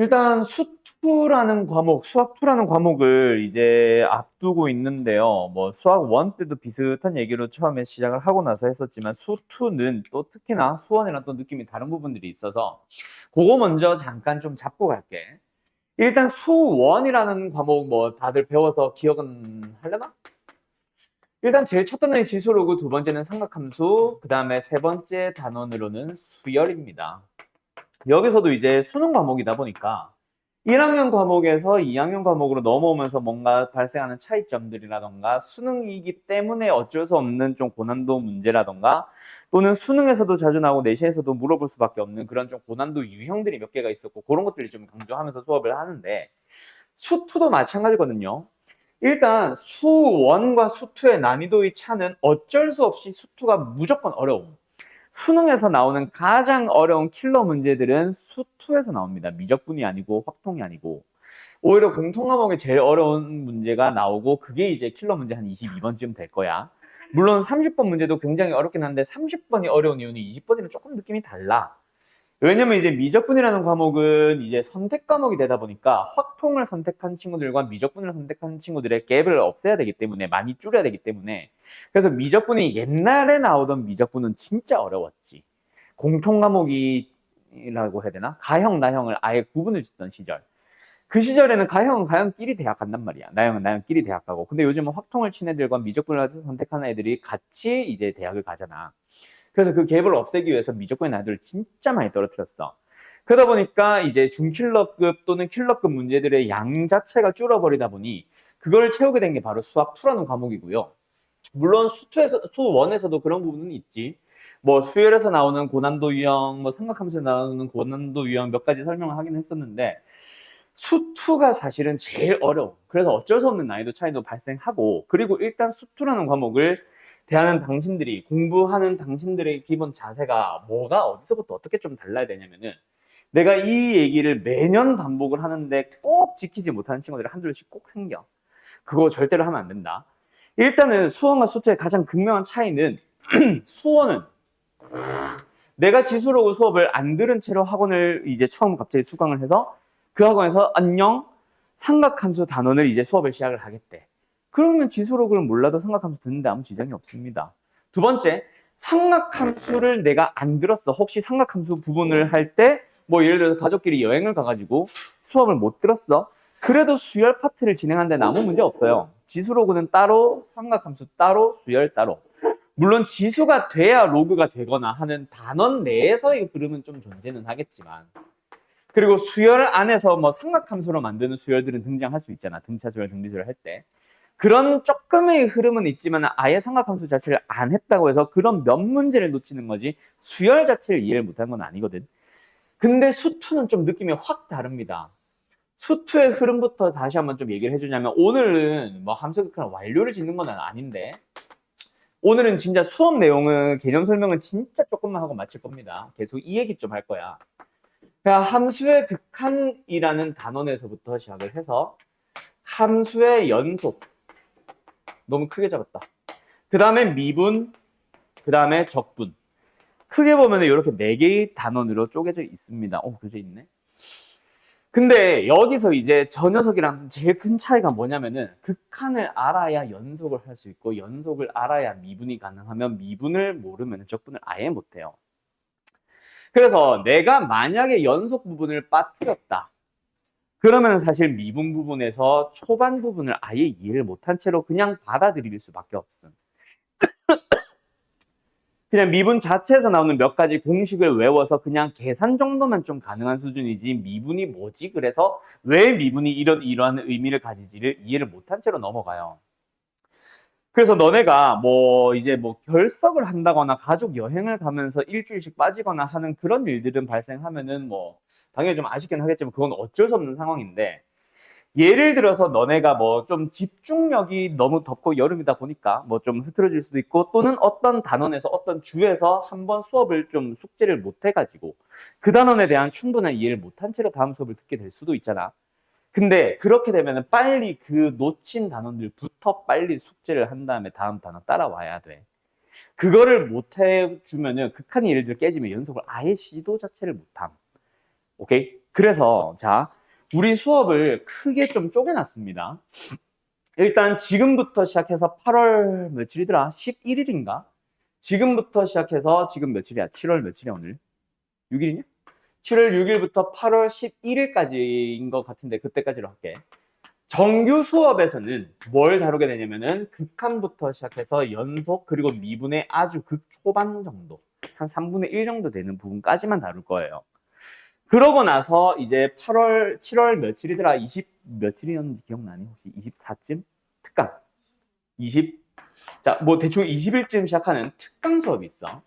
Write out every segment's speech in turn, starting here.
일단 수투라는 과목, 수학2라는 과목을 이제 앞두고 있는데요. 뭐 수학1 때도 비슷한 얘기로 처음에 시작을 하고 나서 했었지만 수투는 또 특히나 수원이랑 또 느낌이 다른 부분들이 있어서 그거 먼저 잠깐 좀 잡고 갈게. 일단 수원이라는 과목 뭐 다들 배워서 기억은 하려나? 일단 제일 첫 단원이 지수로고 두 번째는 삼각함수, 그 다음에 세 번째 단원으로는 수열입니다. 여기서도 이제 수능 과목이다 보니까 1학년 과목에서 2학년 과목으로 넘어오면서 뭔가 발생하는 차이점들이라던가 수능이기 때문에 어쩔 수 없는 좀 고난도 문제라던가 또는 수능에서도 자주 나오고 내신에서도 물어볼 수밖에 없는 그런 좀 고난도 유형들이 몇 개가 있었고 그런 것들을 좀 강조하면서 수업을 하는데 수투도 마찬가지거든요. 일단 수1과 수2의 난이도의 차는 어쩔 수 없이 수2가 무조건 어려워. 수능에서 나오는 가장 어려운 킬러 문제들은 수2에서 나옵니다. 미적분이 아니고 확통이 아니고. 오히려 공통과목에 제일 어려운 문제가 나오고 그게 이제 킬러 문제 한 22번쯤 될 거야. 물론 30번 문제도 굉장히 어렵긴 한데 30번이 어려운 이유는 20번이랑 조금 느낌이 달라. 왜냐면 이제 미적분이라는 과목은 이제 선택 과목이 되다 보니까 확통을 선택한 친구들과 미적분을 선택한 친구들의 갭을 없애야 되기 때문에 많이 줄여야 되기 때문에 그래서 미적분이 옛날에 나오던 미적분은 진짜 어려웠지. 공통 과목이라고 해야 되나? 가형, 나형을 아예 구분을 짓던 시절. 그 시절에는 가형은 가형끼리 대학 간단 말이야. 나형은 나형끼리 대학 가고. 근데 요즘은 확통을 친 애들과 미적분을 선택하는 애들이 같이 이제 대학을 가잖아. 그래서 그 갭을 없애기 위해서 미적분의 난이도를 진짜 많이 떨어뜨렸어. 그러다 보니까 이제 중킬러급 또는 킬러급 문제들의 양 자체가 줄어버리다 보니 그걸 채우게 된 게 바로 수학2라는 과목이고요. 물론 수1에서도 그런 부분은 있지. 뭐 수열에서 나오는 고난도 유형, 뭐 삼각함수에서 나오는 고난도 유형 몇 가지 설명을 하긴 했었는데 수2가 사실은 제일 어려워. 그래서 어쩔 수 없는 난이도 차이도 발생하고 그리고 일단 수2라는 과목을 대하는 당신들이 공부하는 당신들의 기본 자세가 뭐가 어디서부터 어떻게 좀 달라야 되냐면은 내가 이 얘기를 매년 반복을 하는데 꼭 지키지 못하는 친구들이 한둘씩 꼭 생겨. 그거 절대로 하면 안 된다. 일단은 수원과 수투의 가장 극명한 차이는 수원은 내가 지수로고 수업을 안 들은 채로 학원을 이제 처음 갑자기 수강을 해서 그 학원에서 안녕 삼각함수 단원을 이제 수업을 시작을 하겠대. 그러면 지수로그를 몰라도 삼각함수 듣는데 아무 지장이 없습니다. 두 번째, 삼각함수를 내가 안 들었어. 혹시 삼각함수 부분을 할 때 뭐 예를 들어서 가족끼리 여행을 가가지고 수업을 못 들었어. 그래도 수열 파트를 진행하는 데는 아무 문제 없어요. 지수로그는 따로, 삼각함수 따로, 수열 따로. 물론 지수가 돼야 로그가 되거나 하는 단원 내에서의 흐름은 좀 존재는 하겠지만 그리고 수열 안에서 뭐 삼각함수로 만드는 수열들은 등장할 수 있잖아. 등차 수열, 등비 수열 할 때. 그런 조금의 흐름은 있지만 아예 삼각함수 자체를 안 했다고 해서 그런 몇 문제를 놓치는 거지 수열 자체를 이해를 못한 건 아니거든. 근데 수투는 좀 느낌이 확 다릅니다. 수투의 흐름부터 다시 한번 좀 얘기를 해주냐면 오늘은 뭐 함수극한 완료를 짓는 건 아닌데 오늘은 진짜 수업 내용은 개념 설명은 진짜 조금만 하고 마칠 겁니다. 계속 이 얘기 좀 할 거야. 그냥 함수의 극한이라는 단원에서부터 시작을 해서 함수의 연속 너무 크게 잡았다. 그 다음에 미분, 그 다음에 적분. 크게 보면 이렇게 4개의 단원으로 쪼개져 있습니다. 그려져 있네. 근데 여기서 이제 저 녀석이랑 제일 큰 차이가 뭐냐면은 극한을 알아야 연속을 할 수 있고 연속을 알아야 미분이 가능하면 미분을 모르면 적분을 아예 못해요. 그래서 내가 만약에 연속 부분을 빠뜨렸다. 그러면 사실 미분 부분에서 초반 부분을 아예 이해를 못한 채로 그냥 받아들일 수밖에 없음. 그냥 미분 자체에서 나오는 몇 가지 공식을 외워서 그냥 계산 정도만 좀 가능한 수준이지 미분이 뭐지? 그래서 왜 미분이 이러한 의미를 가지지를 이해를 못한 채로 넘어가요. 그래서 너네가 뭐 이제 뭐 결석을 한다거나 가족 여행을 가면서 일주일씩 빠지거나 하는 그런 일들은 발생하면은 뭐 당연히 좀 아쉽긴 하겠지만 그건 어쩔 수 없는 상황인데 예를 들어서 너네가 뭐 좀 집중력이 너무 덥고 여름이다 보니까 뭐 좀 흐트러질 수도 있고 또는 어떤 단원에서 어떤 주에서 한번 수업을 좀 숙제를 못 해가지고 그 단원에 대한 충분한 이해를 못한 채로 다음 수업을 듣게 될 수도 있잖아. 근데 그렇게 되면 빨리 그 놓친 단원들부터 빨리 숙제를 한 다음에 다음 단원 따라와야 돼. 그거를 못 해주면은 극한이 예를 들어 깨지면 연속을 아예 시도 자체를 못함. 오케이? 그래서 자, 우리 수업을 크게 좀 쪼개놨습니다. 일단 지금부터 시작해서 8월 며칠이더라? 11일인가? 지금부터 시작해서 지금 며칠이야? 7월 며칠이야 오늘? 6일이냐? 7월 6일부터 8월 11일까지인 것 같은데 그때까지로 할게. 정규 수업에서는 뭘 다루게 되냐면은 극한부터 시작해서 연속 그리고 미분의 아주 극초반 정도 한 3분의 1 정도 되는 부분까지만 다룰 거예요. 그러고 나서 이제 8월 7월 며칠이더라? 20 며칠이었는지 기억나니? 혹시 24쯤? 특강 20 자, 뭐 대충 20일쯤 시작하는 특강 수업이 있어.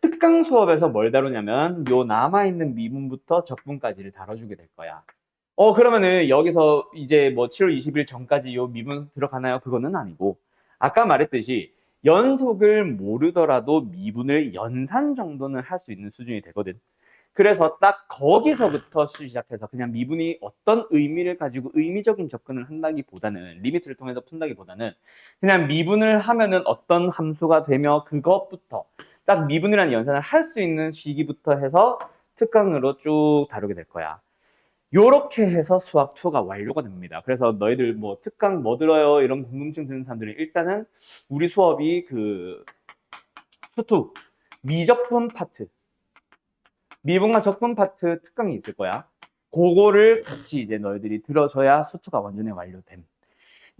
특강 수업에서 뭘 다루냐면 요 남아있는 미분부터 적분까지를 다뤄주게 될 거야. 그러면은 여기서 이제 뭐 7월 20일 전까지 요 미분 들어가나요? 그거는 아니고 아까 말했듯이 연속을 모르더라도 미분을 연산 정도는 할 수 있는 수준이 되거든. 그래서 딱 거기서부터 시작해서 그냥 미분이 어떤 의미를 가지고 의미적인 접근을 한다기보다는 리미트를 통해서 푼다기보다는 그냥 미분을 하면은 어떤 함수가 되며 그것부터 딱 미분이라는 연산을 할 수 있는 시기부터 해서 특강으로 쭉 다루게 될 거야. 요렇게 해서 수학 2가 완료가 됩니다. 그래서 너희들 뭐 특강 뭐 들어요? 이런 궁금증 드는 사람들은 일단은 우리 수업이 그 수2 미적분 파트 미분과 적분 파트 특강이 있을 거야. 그거를 같이 이제 너희들이 들어줘야 수2가 완전히 완료됨.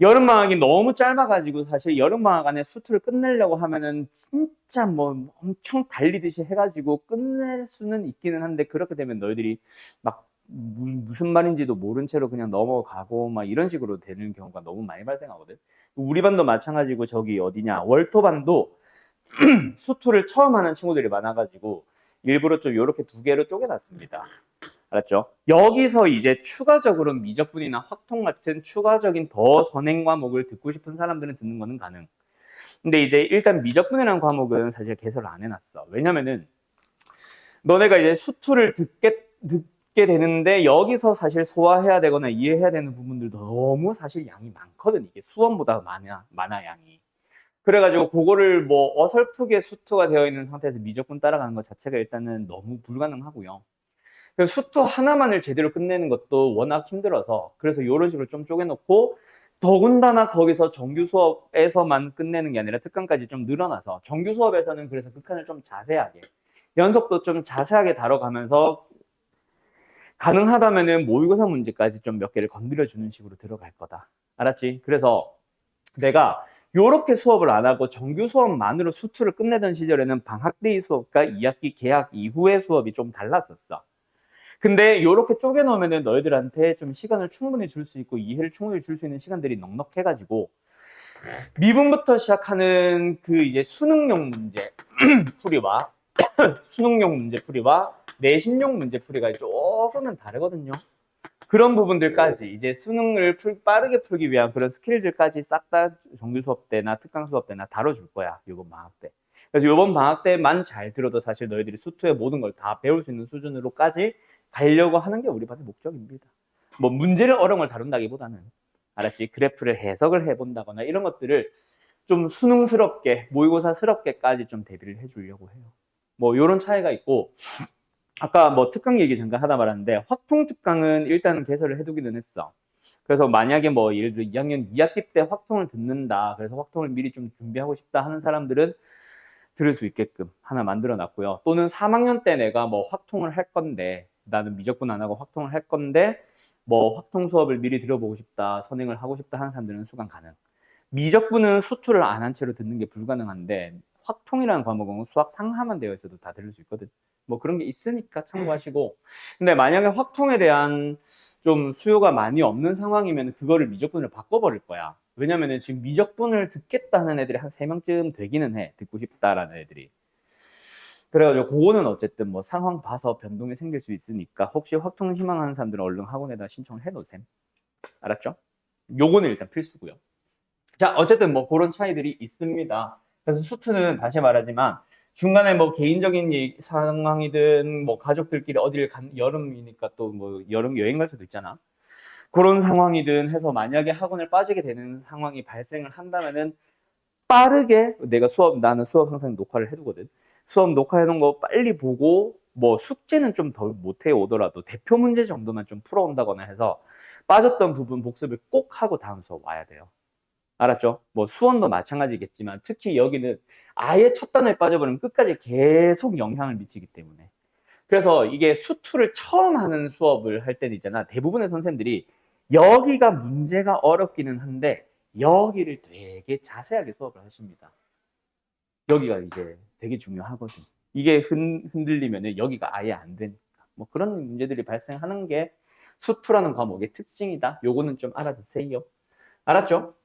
여름방학이 너무 짧아가지고 사실 여름방학 안에 수2를 끝내려고 하면은 진짜 뭐 엄청 달리듯이 해가지고 끝낼 수는 있기는 한데 그렇게 되면 너희들이 막 무슨 말인지도 모른 채로 그냥 넘어가고 막 이런 식으로 되는 경우가 너무 많이 발생하거든. 우리 반도 마찬가지고 저기 어디냐 월토반도 수2를 처음 하는 친구들이 많아가지고 일부러 좀 이렇게 2개로 쪼개놨습니다. 알았죠? 여기서 이제 추가적으로 미적분이나 확통 같은 추가적인 더 선행 과목을 듣고 싶은 사람들은 듣는 거는 가능. 근데 이제 일단 미적분이라는 과목은 사실 개설을 안 해놨어. 왜냐면은 너네가 이제 수2를 듣게 되는데 여기서 사실 소화해야 되거나 이해해야 되는 부분들도 너무 사실 양이 많거든. 이게 수원보다 많아 양이. 그래가지고 그거를 뭐 어설프게 수2가 되어 있는 상태에서 미적분 따라가는 것 자체가 일단은 너무 불가능하고요. 그래서 수2 하나만을 제대로 끝내는 것도 워낙 힘들어서 그래서 이런 식으로 좀 쪼개놓고 더군다나 거기서 정규 수업에서만 끝내는 게 아니라 특강까지 좀 늘어나서 정규 수업에서는 그래서 극한을 좀 자세하게 연속도 좀 자세하게 다뤄가면서 가능하다면은 모의고사 문제까지 좀 몇 개를 건드려 주는 식으로 들어갈 거다. 알았지? 그래서 내가 요렇게 수업을 안 하고 정규 수업만으로 수2를 끝내던 시절에는 방학데이 수업과 2학기 개학 이후의 수업이 좀 달랐었어. 근데 요렇게 쪼개놓으면은 너희들한테 좀 시간을 충분히 줄 수 있고 이해를 충분히 줄 수 있는 시간들이 넉넉해가지고 미분부터 시작하는 그 이제 수능용 문제 풀이와 수능용 문제 풀이와 내신용 문제 풀이가 조금은 다르거든요. 그런 부분들까지 이제 수능을 빠르게 풀기 위한 그런 스킬들까지 싹 다 정규 수업 때나 특강 수업 때나 다뤄줄 거야. 요번 방학 때. 그래서 요번 방학 때만 잘 들어도 사실 너희들이 수2의 모든 걸 다 배울 수 있는 수준으로까지 가려고 하는 게 우리 반의 목적입니다. 뭐 문제를 어려운 걸 다룬다기보다는 알았지? 그래프를 해석을 해본다거나 이런 것들을 좀 수능스럽게 모의고사스럽게까지 좀 대비를 해주려고 해요. 뭐 이런 차이가 있고 아까 뭐 특강 얘기 잠깐 하다 말았는데 확통 특강은 일단은 개설을 해두기는 했어. 그래서 만약에 뭐 예를 들어 2학년 2학기 때 확통을 듣는다. 그래서 확통을 미리 좀 준비하고 싶다 하는 사람들은 들을 수 있게끔 하나 만들어 놨고요. 또는 3학년 때 내가 뭐 확통을 할 건데 나는 미적분 안 하고 확통을 할 건데 뭐 확통 수업을 미리 들어보고 싶다. 선행을 하고 싶다 하는 사람들은 수강 가능. 미적분은 수2를 안 한 채로 듣는 게 불가능한데 확통이라는 과목은 수학 상하만 되어 있어도 다 들을 수 있거든. 뭐 그런 게 있으니까 참고하시고 근데 만약에 확통에 대한 좀 수요가 많이 없는 상황이면 그거를 미적분을 바꿔버릴 거야. 왜냐면은 지금 미적분을 듣겠다는 애들이 한 3명쯤 되기는 해. 듣고 싶다라는 애들이. 그래가지고 그거는 어쨌든 뭐 상황 봐서 변동이 생길 수 있으니까 혹시 확통 희망하는 사람들은 얼른 학원에다 신청을 해놓으셈. 알았죠? 요거는 일단 필수고요. 자, 어쨌든 뭐 그런 차이들이 있습니다. 그래서 수2는 다시 말하지만 중간에 뭐 개인적인 상황이든 뭐 가족들끼리 어디를 여름이니까 또 뭐 여름 여행 갈 수도 있잖아. 그런 상황이든 해서 만약에 학원을 빠지게 되는 상황이 발생을 한다면은 빠르게 나는 수업 항상 녹화를 해두거든. 수업 녹화해놓은 거 빨리 보고 뭐 숙제는 좀 더 못해 오더라도 대표 문제 정도만 좀 풀어온다거나 해서 빠졌던 부분 복습을 꼭 하고 다음 수업 와야 돼요. 알았죠? 뭐 수원도 마찬가지겠지만 특히 여기는 아예 첫 단에 빠져버리면 끝까지 계속 영향을 미치기 때문에. 그래서 이게 수투를 처음 하는 수업을 할 때는 있잖아. 대부분의 선생님들이 여기가 문제가 어렵기는 한데 여기를 되게 자세하게 수업을 하십니다. 여기가 이제 되게 중요하거든. 이게 흔들리면 여기가 아예 안 되니까. 뭐 그런 문제들이 발생하는 게 수투라는 과목의 특징이다. 요거는 좀 알아두세요. 알았죠?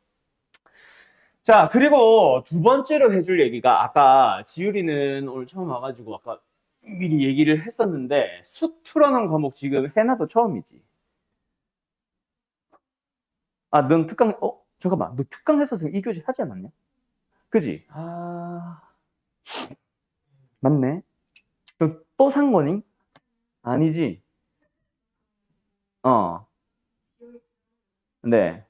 자, 그리고 두 번째로 해줄 얘기가 아까 지율이는 오늘 처음 와가지고 아까 미리 얘기를 했었는데 수투라는 과목 지금 해나도 처음이지. 아, 넌 특강, 잠깐만. 너 특강 했었으면 이 교재 하지 않았냐? 그지? 아, 맞네. 너 또 산 거니? 아니지? 어, 네.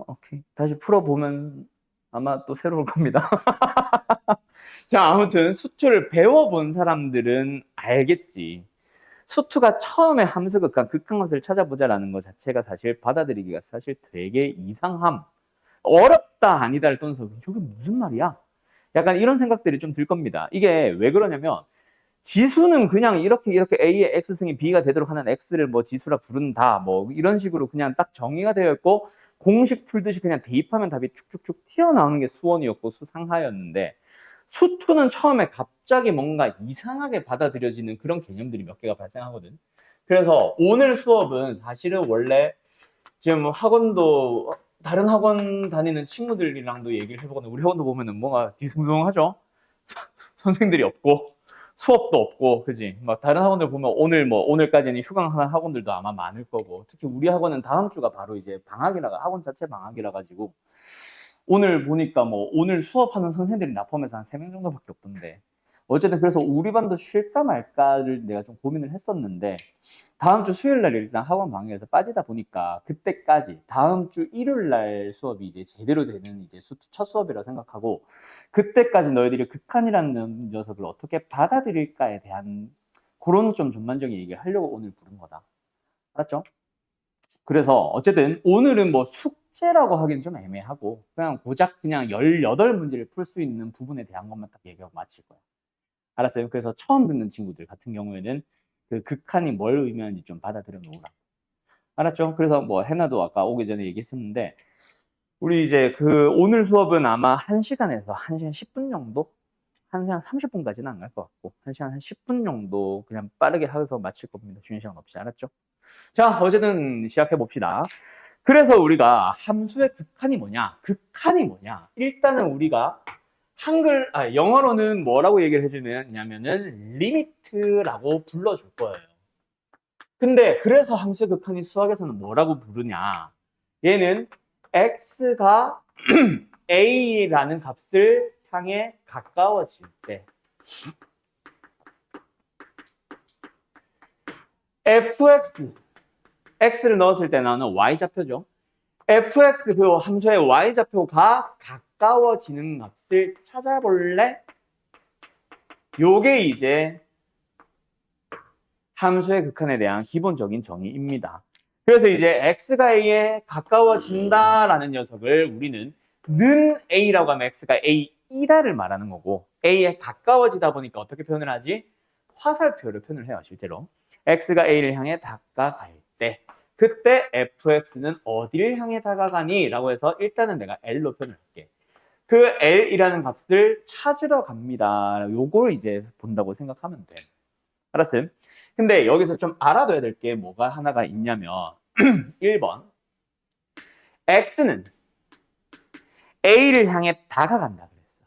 오케이. 다시 풀어보면 아마 또 새로울 겁니다. 자, 아무튼 수투를 배워본 사람들은 알겠지. 수투가 처음에 함수 극한, 극한것을 찾아보자라는 것 자체가 사실 받아들이기가 사실 되게 이상함. 어렵다, 아니다를 떠나서 저게 무슨 말이야? 약간 이런 생각들이 좀 들 겁니다. 이게 왜 그러냐면 지수는 그냥 이렇게 A의 X승이 B가 되도록 하는 X를 뭐 지수라 부른다. 뭐 이런 식으로 그냥 딱 정의가 되어 있고 공식 풀듯이 그냥 대입하면 답이 쭉쭉쭉 튀어나오는 게 수원이었고 수상하였는데 수투는 처음에 갑자기 뭔가 이상하게 받아들여지는 그런 개념들이 몇 개가 발생하거든. 그래서 오늘 수업은 사실은 원래 지금 학원도 다른 학원 다니는 친구들이랑도 얘기를 해보거나 우리 학원도 보면은 뭔가 뒤숭숭하죠. 선생들이 없고 수업도 없고, 그지? 막 다른 학원들 보면 오늘까지는 휴강하는 학원들도 아마 많을 거고, 특히 우리 학원은 다음 주가 바로 이제 방학이라, 학원 자체 방학이라 가지고, 오늘 보니까 뭐 오늘 수업하는 선생님들이 나 포함해서 한 3명 정도밖에 없던데, 어쨌든 그래서 우리 반도 쉴까 말까를 내가 좀 고민을 했었는데, 다음 주 수요일 날 일단 학원 방학에서 빠지다 보니까 그때까지 다음 주 일요일 날 수업이 이제 제대로 되는 이제 첫 수업이라 생각하고 그때까지 너희들이 극한이라는 녀석을 어떻게 받아들일까에 대한 그런 좀 전반적인 얘기를 하려고 오늘 부른 거다. 알았죠? 그래서 어쨌든 오늘은 뭐 숙제라고 하기는 좀 애매하고 그냥 고작 그냥 18문제를 풀 수 있는 부분에 대한 것만 딱 얘기하고 마칠 거야. 알았어요? 그래서 처음 듣는 친구들 같은 경우에는 그 극한이 뭘 의미하는지 좀 받아들여 놓으라. 알았죠? 그래서 뭐 해나도 아까 오기 전에 얘기했었는데 우리 이제 그 오늘 수업은 아마 1시간에서 1시간 10분 정도? 1시간 30분까지는 안 갈 것 같고 1시간 한 10분 정도 그냥 빠르게 하면서 마칠 겁니다. 쉬는 시간 없이. 알았죠? 자, 어쨌든 시작해 봅시다. 그래서 우리가 함수의 극한이 뭐냐? 극한이 뭐냐? 일단은 우리가 영어로는 뭐라고 얘기를 해주냐면은 리미트라고 불러줄 거예요. 근데 그래서 함수의 극한이 수학에서는 뭐라고 부르냐? 얘는 x가 a라는 값을 향해 가까워질 때 fx, x를 넣었을 때 나오는 y좌표죠. fx 그 함수의 y좌표가 가까워지는 값을 찾아볼래? 요게 이제 함수의 극한에 대한 기본적인 정의입니다. 그래서 이제 x가 a에 가까워진다라는 녀석을 우리는 는 a라고 하면 x가 a이다를 말하는 거고 a에 가까워지다 보니까 어떻게 표현을 하지? 화살표를 표현을 해요, 실제로. x가 a를 향해 다가갈 때 그때 fx는 어디를 향해 다가가니? 라고 해서 일단은 내가 l로 표현을 할게. 그 l이라는 값을 찾으러 갑니다. 요걸 이제 본다고 생각하면 돼. 알았어요? 근데 여기서 좀 알아둬야 될 게 뭐가 하나가 있냐면 1번 x는 a를 향해 다가간다 그랬어.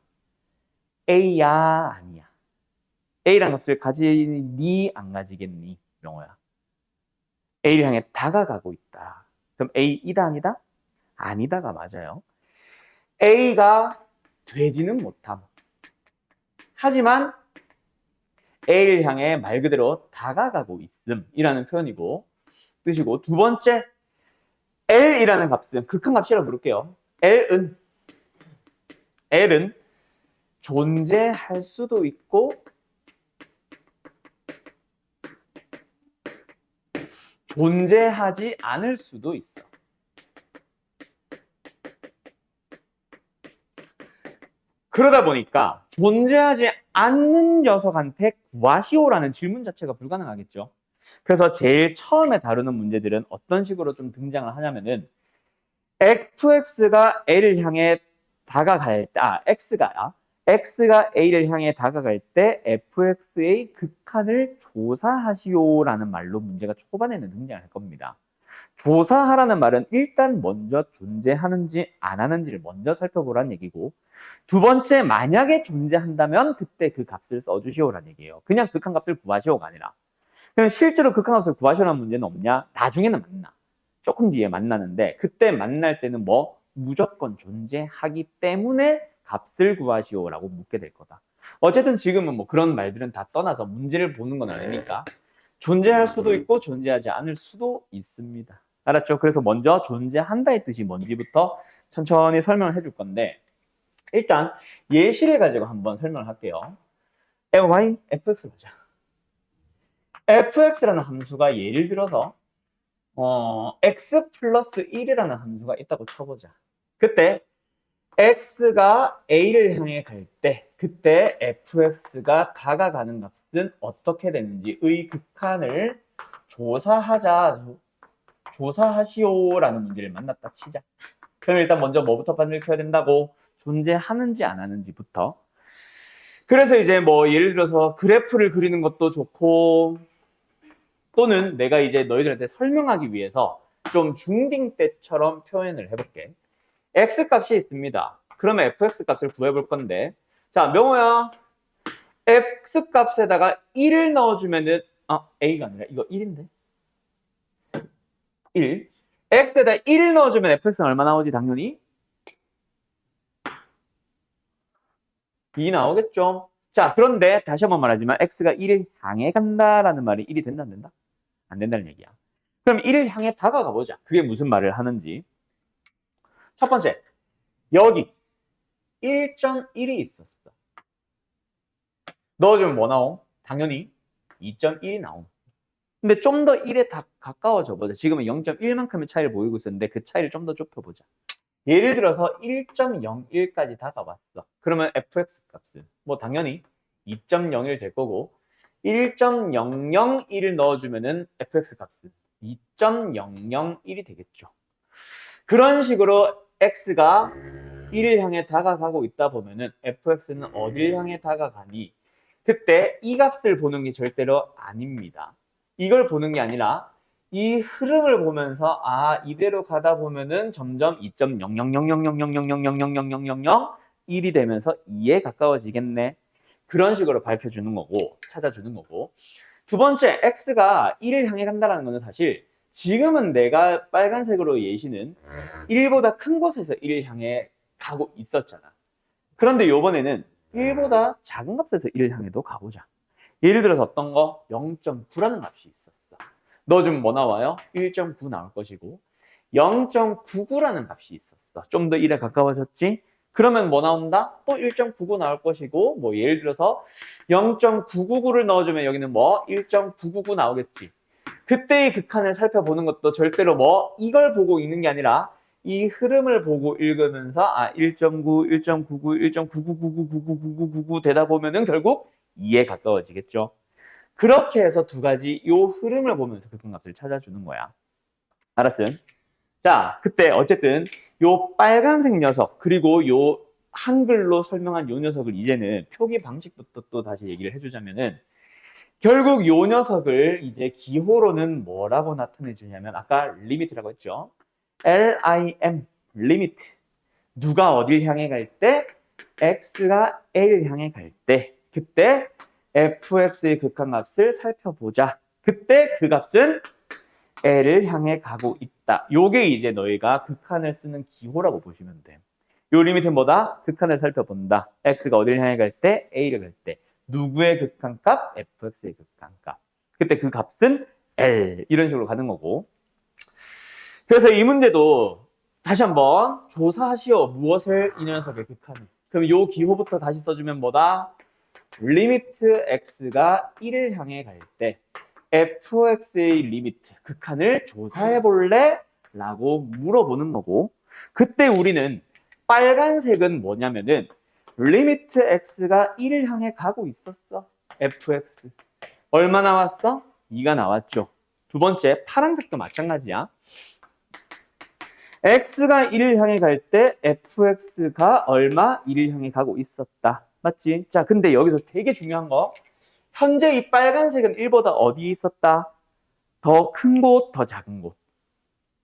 a야 아니야. a라는 값을 가지니 안 가지겠니? 명호야. a를 향해 다가가고 있다. 그럼 a이다 아니다? 아니다가 맞아요. a가 되지는 못함. 하지만 a를 향해 말 그대로 다가가고 있음이라는 표현이고 뜻이고 두 번째 L이라는 값은 극한값이라고 부를게요. L은 존재할 수도 있고 존재하지 않을 수도 있어. 그러다 보니까 존재하지 않는 녀석한테 구하시오라는 질문 자체가 불가능하겠죠. 그래서 제일 처음에 다루는 문제들은 어떤 식으로 좀 등장을 하냐면은 fx가 a를 향해 다가갈 때, x가 a를 향해 다가갈 때 fx의 극한을 조사하시오라는 말로 문제가 초반에는 등장할 겁니다. 조사하라는 말은 일단 먼저 존재하는지 안 하는지를 먼저 살펴보라는 얘기고, 두 번째, 만약에 존재한다면 그때 그 값을 써주시오라는 얘기예요. 그냥 극한값을 구하시오가 아니라. 그럼 실제로 극한값을 구하시오라는 문제는 없냐? 나중에는 만나. 조금 뒤에 만나는데 그때 만날 때는 뭐? 무조건 존재하기 때문에 값을 구하시오라고 묻게 될 거다. 어쨌든 지금은 뭐 그런 말들은 다 떠나서 문제를 보는 건 아니니까 존재할 수도 있고 존재하지 않을 수도 있습니다. 알았죠? 그래서 먼저 존재한다의 뜻이 뭔지부터 천천히 설명을 해줄 건데, 일단 예시를 가지고 한번 설명을 할게요. y, fx 보자. fx라는 함수가 예를 들어서 x 플러스 1이라는 함수가 있다고 쳐보자. 그때 x가 a를 향해 갈 때 그때 fx가 다가가는 값은 어떻게 되는지의 극한을 조사하시오라는 문제를 만났다 치자. 그럼 일단 먼저 뭐부터 반을 켜야 된다고? 존재하는지 안 하는지부터. 그래서 이제 뭐 예를 들어서 그래프를 그리는 것도 좋고, 또는 내가 이제 너희들한테 설명하기 위해서 좀 중딩 때처럼 표현을 해볼게. x값이 있습니다. 그러면 fx 값을 구해볼 건데, 자, 명호야, x값에다가 1을 넣어주면은, a가 아니라 이거 1인데? 1. x에다 1을 넣어주면 fx는 얼마 나오지? 당연히 2 나오겠죠. 자, 그런데 다시 한번 말하지만 x가 1을 향해 간다라는 말이 1이 된다 안 된다? 안 된다는 얘기야. 그럼 1을 향해 다가가 보자. 그게 무슨 말을 하는지. 첫 번째, 여기 1.1이 있었어. 넣어주면 뭐 나옴? 당연히 2.1이 나옴. 근데 좀 더 1에 다 가까워져 보자. 지금은 0.1만큼의 차이를 보이고 있었는데 그 차이를 좀 더 좁혀보자. 예를 들어서 1.01까지 다가왔어. 그러면 fx 값은 뭐 당연히 2.01 될 거고, 1.001을 넣어주면은 fx 값은 2.001이 되겠죠. 그런 식으로 x가 1을 향해 다가가고 있다 보면은 fx는 어딜 향해 다가가니? 그때 이 값을 보는 게 절대로 아닙니다. 이걸 보는 게 아니라 이 흐름을 보면서 이대로 가다 보면은 점점 2.00000000000000001이 되면서 2에 가까워지겠네. 그런 식으로 밝혀주는 거고, 찾아주는 거고. 두 번째, x가 1을 향해 간다는 것은 사실 지금은 내가 빨간색으로 예시는 1보다 큰 곳에서 1을 향해 가고 있었잖아. 그런데 이번에는 1보다 작은 값에서 1을 향해도 가보자. 예를 들어서 어떤 거? 0.9라는 값이 있었어. 넣어주면 뭐 나와요? 1.9 나올 것이고, 0.99라는 값이 있었어. 좀 더 1에 가까워졌지? 그러면 뭐 나온다? 또 1.99 나올 것이고, 뭐 예를 들어서 0.999를 넣어주면 여기는 뭐 1.999 나오겠지. 그때의 극한을 살펴보는 것도 절대로 뭐 이걸 보고 읽는 게 아니라 이 흐름을 보고 읽으면서 1.9, 1.99, 1.9999999999 되다 보면은 결국 2에 가까워지겠죠. 그렇게 해서 두 가지 요 흐름을 보면서 극한값을 찾아주는 거야. 알았음? 자, 그때 어쨌든 요 빨간색 녀석 그리고 요 한글로 설명한 요 녀석을 이제는 표기 방식부터 또 다시 얘기를 해주자면은, 결국 요 녀석을 이제 기호로는 뭐라고 나타내 주냐면, 아까 리미트라고 했죠. LIM, 리미트. 누가 어딜 향해 갈 때? x가 a를 향해 갈 때. 그때 fx의 극한값을 살펴보자. 그때 그 값은 l을 향해 가고 있다. 요게 이제 너희가 극한을 쓰는 기호라고 보시면 돼. 요 리미트는 뭐다? 극한을 살펴본다. x가 어딜 향해 갈 때? a를 갈 때. 누구의 극한값? fx의 극한값. 그때 그 값은 L. 이런 식으로 가는 거고. 그래서 이 문제도 다시 한번 조사하시오. 무엇을? 이 녀석의 극한을. 그럼 이 기호부터 다시 써주면 뭐다? 리미트 x가 1을 향해 갈 때 fx의 리미트, 극한을 조사해 볼래? 라고 물어보는 거고, 그때 우리는 빨간색은 뭐냐면은 리미트 x가 1을 향해 가고 있었어. fx. 얼마 나왔어? 2가 나왔죠. 두 번째, 파란색도 마찬가지야. x가 1을 향해 갈 때 fx가 얼마? 1을 향해 가고 있었다. 맞지? 자, 근데 여기서 되게 중요한 거. 현재 이 빨간색은 1보다 어디에 있었다? 더 큰 곳, 더 작은 곳.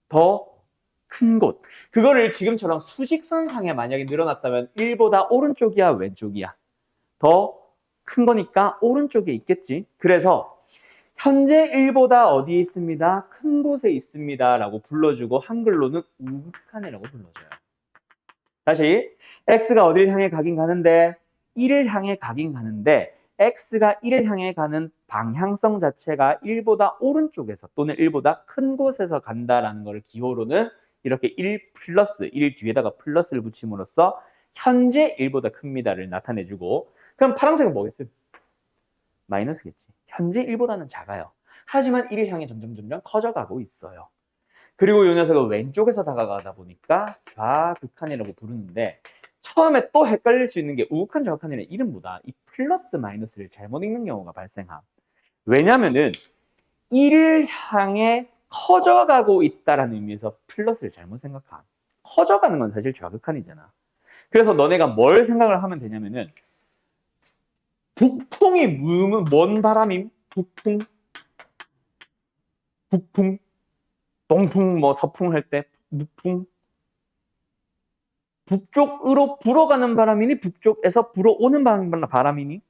더 큰 곳. 그거를 지금처럼 수직선상에 만약에 늘어났다면 1보다 오른쪽이야, 왼쪽이야? 더 큰 거니까 오른쪽에 있겠지. 그래서 현재 1보다 어디에 있습니다? 큰 곳에 있습니다. 라고 불러주고 한글로는 우극한이라고 불러줘요. 다시 x가 어디를 향해 가긴 가는데 1을 향해 가긴 가는데 x가 1을 향해 가는 방향성 자체가 1보다 오른쪽에서 또는 1보다 큰 곳에서 간다라는 걸 기호로는 이렇게 1 플러스 1 뒤에다가 플러스를 붙임으로써 현재 1보다 큽니다를 나타내주고 그럼 파란색은 뭐겠어요? 마이너스겠지. 현재 1보다는 작아요. 하지만 1을 향해 점점 커져가고 있어요. 그리고 이 녀석은 왼쪽에서 다가가다 보니까 좌극한이라고 부르는데 처음에 또 헷갈릴 수 있는 게 우극한 좌극한이라는 이름보다 이 플러스 마이너스를 잘못 읽는 경우가 발생함. 왜냐면은 1을 향해 커져가고 있다라는 의미에서 플러스를 잘못 생각함. 커져가는 건 사실 좌극한이잖아. 그래서 너네가 뭘 생각을 하면 되냐면은 북풍이 뭔 바람임? 북풍? 북풍? 동풍, 뭐 서풍 할 때 북풍? 북쪽으로 불어가는 바람이니 북쪽에서 불어오는 바람이니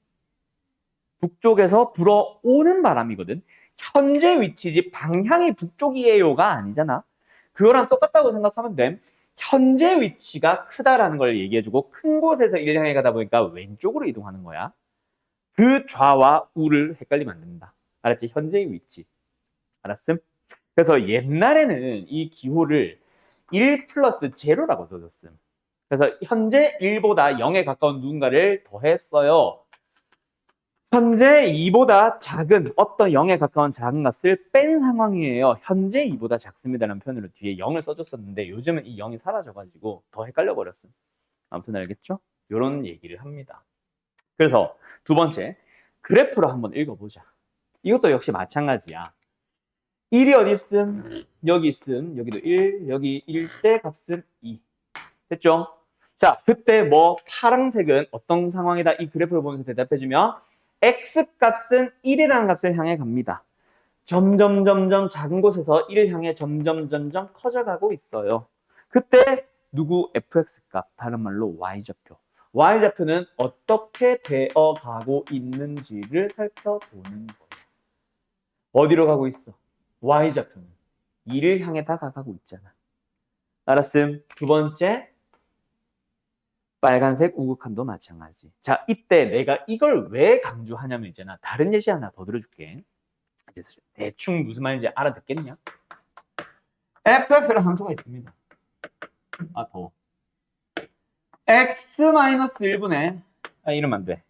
북쪽에서 불어오는 바람이거든. 현재 위치지 방향이 북쪽이에요가 아니잖아. 그거랑 똑같다고 생각하면 돼. 현재 위치가 크다라는 걸 얘기해주고 큰 곳에서 일 향해 가다 보니까 왼쪽으로 이동하는 거야. 그 좌와 우를 헷갈리면 안 된다. 알았지? 현재의 위치. 알았음? 그래서 옛날에는 이 기호를 1 플러스 제로라고 써줬음. 그래서 현재 1보다 0에 가까운 누군가를 더했어요. 현재 2보다 작은 어떤 0에 가까운 작은 값을 뺀 상황이에요. 현재 2보다 작습니다라는 표현으로 뒤에 0을 써줬었는데 요즘은 이 0이 사라져가지고 더 헷갈려 버렸음. 아무튼 알겠죠? 이런 얘기를 합니다. 그래서 두 번째, 그래프로 한번 읽어보자. 이것도 역시 마찬가지야. 1이 어디 있음? 여기 있음. 여기도 1, 여기 1대 값은 2. 됐죠? 자, 그때 뭐 파란색은 어떤 상황이다? 이 그래프를 보면서 대답해주면 x값은 1이라는 값을 향해 갑니다. 점점 작은 곳에서 1을 향해 점점 커져가고 있어요. 그때 누구 fx값, 다른 말로 y좌표. y좌표는 어떻게 되어가고 있는지를 살펴보는 거예요. 어디로 가고 있어? y좌표는 2를 향해 다가가고 있잖아. 알았음? 두 번째, 빨간색 우극한도 마찬가지. 자, 이때 내가 이걸 왜 강조하냐면 있잖아. 다른 예시 하나 더 들어줄게. 대충 무슨 말인지 알아듣겠냐? fx라는 함수가 있습니다. 아, 더워. x-1분의 이러면 안 돼.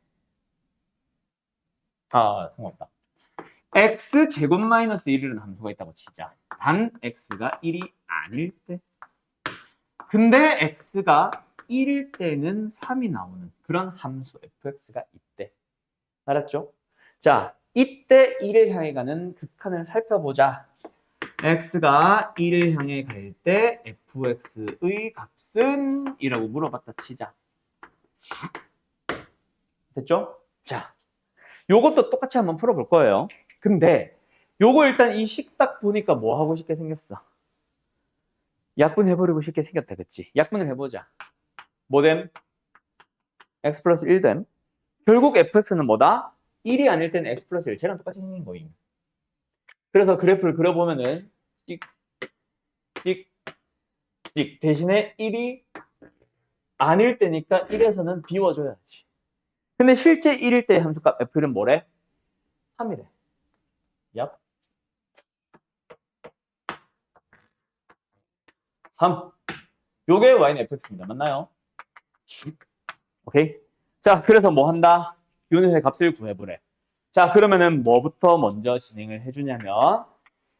상관없다. x제곱 마이너스 1이라는 함수가 있다고 치자. 단 x가 1이 아닐 때. 근데 x가 1일 때는 3이 나오는 그런 함수 fx가 있대. 알았죠? 자, 이때 1을 향해 가는 극한을 살펴보자. x가 1을 향해 갈 때 fx의 값은? 이라고 물어봤다 치자. 됐죠? 자, 요것도 똑같이 한번 풀어볼 거예요. 근데 요거 일단 이 식 딱 보니까 뭐 하고 싶게 생겼어? 약분해버리고 싶게 생겼다, 그치? 약분을 해보자. 뭐됨? x 플러스 1됨. 결국 fx는 뭐다? 1이 아닐 때는 x 플러스 1, 쟤랑 똑같이 생긴 거임. 그래서 그래프를 그려보면은 찍, 찍, 찍 대신에 1이 아닐 때니까 1에서는 비워줘야지. 근데 실제 1일 때의 함수값 f는 뭐래? 3이래. 얍. 3. 요게 y는 fx입니다. 맞나요? 오케이. 자, 그래서 뭐 한다? 요 녀석의 값을 구해보래. 자, 그러면은 뭐부터 먼저 진행을 해주냐면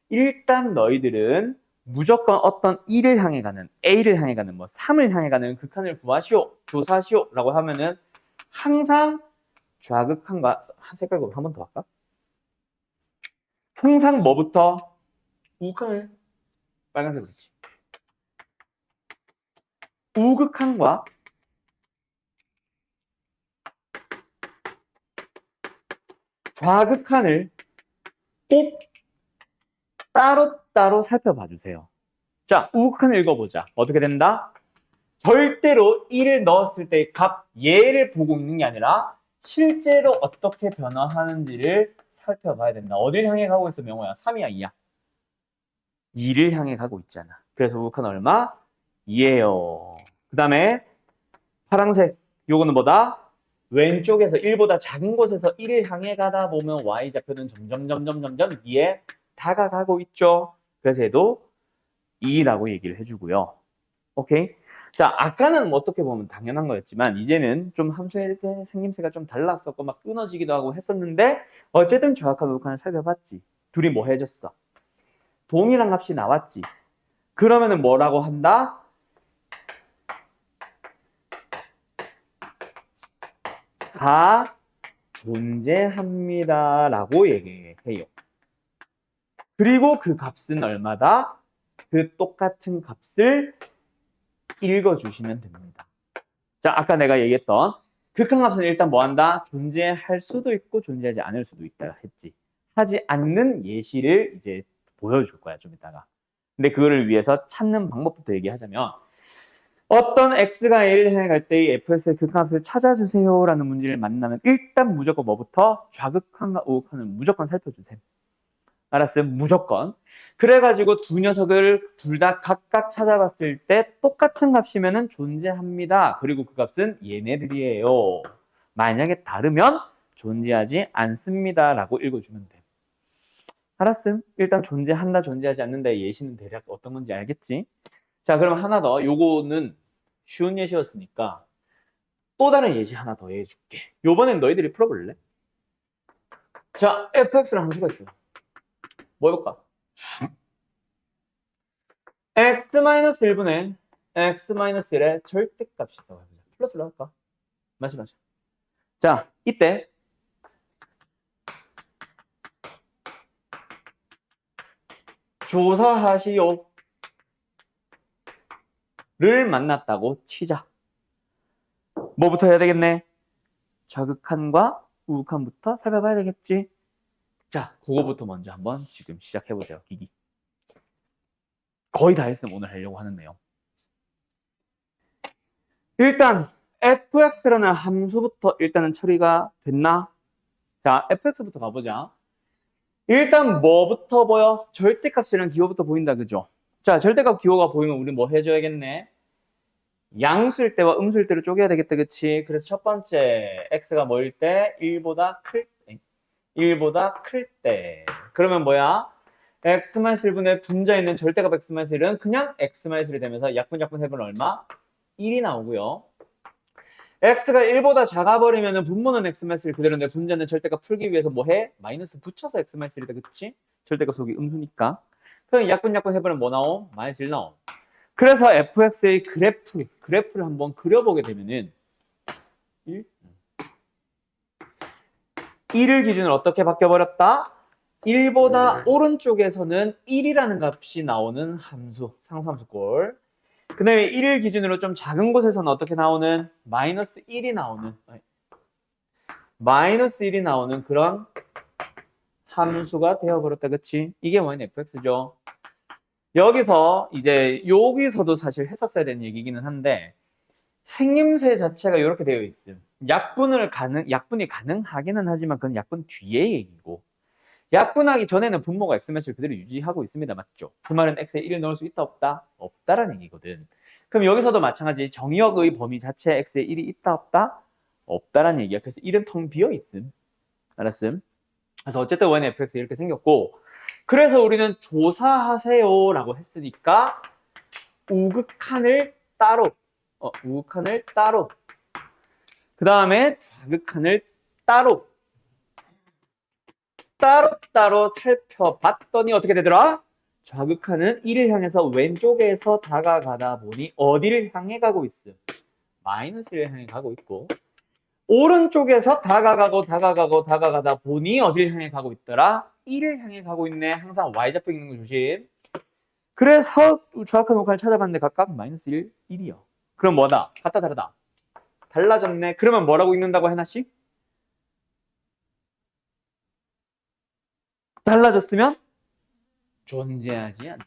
일단 너희들은 무조건 어떤 1을 향해 가는, A를 향해 가는, 뭐 3을 향해 가는 극한을 구하시오, 조사하시오 라고 하면은 항상 좌극한과 색깔 한 번 더 할까? 항상 뭐부터? 우극한을 빨간색으로 했지. 우극한과 좌극한을 꼭 따로따로 살펴봐 주세요. 자, 우극한을 읽어보자. 어떻게 된다? 절대로 1을 넣었을 때 값 얘를 보고 있는 게 아니라 실제로 어떻게 변화하는지를 살펴봐야 된다. 어딜 향해 가고 있어, 명호야? 3이야, 2야? 2를 향해 가고 있잖아. 그래서 우극한 얼마? 2예요. 그 다음에 파란색, 요거는 뭐다? 왼쪽에서 1보다 작은 곳에서 1을 향해 가다 보면 y좌표는 점점 2에 다가가고 있죠. 그래서 얘도 2라고 얘기를 해주고요. 오케이? 자, 아까는 뭐 어떻게 보면 당연한 거였지만 이제는 좀 함수의 생김새가 좀 달랐었고 막 끊어지기도 하고 했었는데 어쨌든 정확한 우극한을 살펴봤지. 둘이 뭐 해줬어? 동일한 값이 나왔지. 그러면은 뭐라고 한다? 가 존재합니다 라고 얘기해요. 그리고 그 값은 얼마다? 그 똑같은 값을 읽어주시면 됩니다. 자, 아까 내가 얘기했던 극한값은 일단 뭐 한다? 존재할 수도 있고 존재하지 않을 수도 있다 했지. 하지 않는 예시를 이제 보여줄 거야, 좀 이따가. 근데 그거를 위해서 찾는 방법부터 얘기하자면 어떤 x가 a를 향해 갈 때의 fx의 극한값을 찾아주세요 라는 문제를 만나면 일단 무조건 뭐부터? 좌극한과 우극한을 무조건 살펴주세요. 알았어요? 무조건. 그래가지고 두 녀석을 둘 다 각각 찾아봤을 때 똑같은 값이면 존재합니다. 그리고 그 값은 얘네들이에요. 만약에 다르면 존재하지 않습니다. 라고 읽어주면 돼요. 알았음? 일단 존재한다, 존재하지 않는다의 예시는 대략 어떤 건지 알겠지? 자, 그럼 하나 더. 요거는 쉬운 예시였으니까 또 다른 예시 하나 더 해줄게. 요번엔 너희들이 풀어볼래? 자, fx라는 함수가 있어. 뭐일까? x-1분의 x-1의 절대값이 있다고 해보자. 플러스로 할까? 맞아. 자, 이때 조사하시오를 만났다고 치자. 뭐부터 해야 되겠네? 좌극한과 우극한부터 살펴봐야 되겠지? 자, 그거부터 먼저 한번 지금 시작해보세요. 기기. 거의 다 했으면 오늘 하려고 하는 내용. 일단 fx라는 함수부터 일단은 처리가 됐나? 자, fx부터 가보자. 일단 뭐부터 보여? 절대값이랑 기호부터 보인다, 그죠? 자, 절대값 기호가 보이면 우리 뭐 해줘야겠네? 양수일 때와 음수일 때로 쪼개야 되겠다, 그치? 그래서 첫 번째 x가 뭐일 때? 1보다 클 때. 1보다 클 때. 그러면 뭐야? x-1분의 분자에 있는 절대값 x-1은 그냥 x-1이 되면서 약분 해보면 얼마? 1이 나오고요. x가 1보다 작아버리면 분모는 x-1 그대로인데 분자는 절대값 풀기 위해서 뭐 해? 마이너스 붙여서 x-1이다, 그치? 절대값 속이 음수니까. 그럼 약분 해보면 뭐 나옴? 마이너스 1 나옴. 그래서 fx의 그래프를 한번 그려보게 되면은 1을 기준으로 어떻게 바뀌어버렸다? 1보다 오른쪽에서는 1이라는 값이 나오는 함수, 상수함수 꼴. 그 다음에 1을 기준으로 좀 작은 곳에서는 어떻게 나오는? 마이너스 1이 나오는 그런 함수가 되어버렸다, 그치? 이게 뭐냐, fx죠. 여기서도 사실 했었어야 되는 얘기기는 한데, 생김새 자체가 이렇게 되어 있음. 약분이 가능하기는 하지만 그건 약분 뒤의 얘기고, 약분하기 전에는 분모가 x매수를 그대로 유지하고 있습니다. 맞죠? 그 말은 x에 1을 넣을 수 있다, 없다? 없다라는 얘기거든. 그럼 여기서도 마찬가지 정의역의 범위 자체에 x에 1이 있다, 없다? 없다라는 얘기야. 그래서 1은 텅 비어 있음. 알았음? 그래서 어쨌든 y fx 이렇게 생겼고, 그래서 우리는 조사하세요라고 했으니까 우극한을 따로, 그 다음에 좌극한을 따로 따로따로 살펴봤더니 어떻게 되더라? 좌극하는 1을 향해서 왼쪽에서 다가가다 보니 어디를 향해 가고 있어? 마이너스 1을 향해 가고 있고, 오른쪽에서 다가가다 보니 어디를 향해 가고 있더라? 1을 향해 가고 있네. 항상 y좌표 있는 거 조심. 그래서 좌극한 우극한을 찾아봤는데 각각 마이너스 1, 1이요. 그럼 뭐다? 같다 다르다? 달라졌네. 그러면 뭐라고 읽는다고 해놨지? 달라졌으면 존재하지 않는다.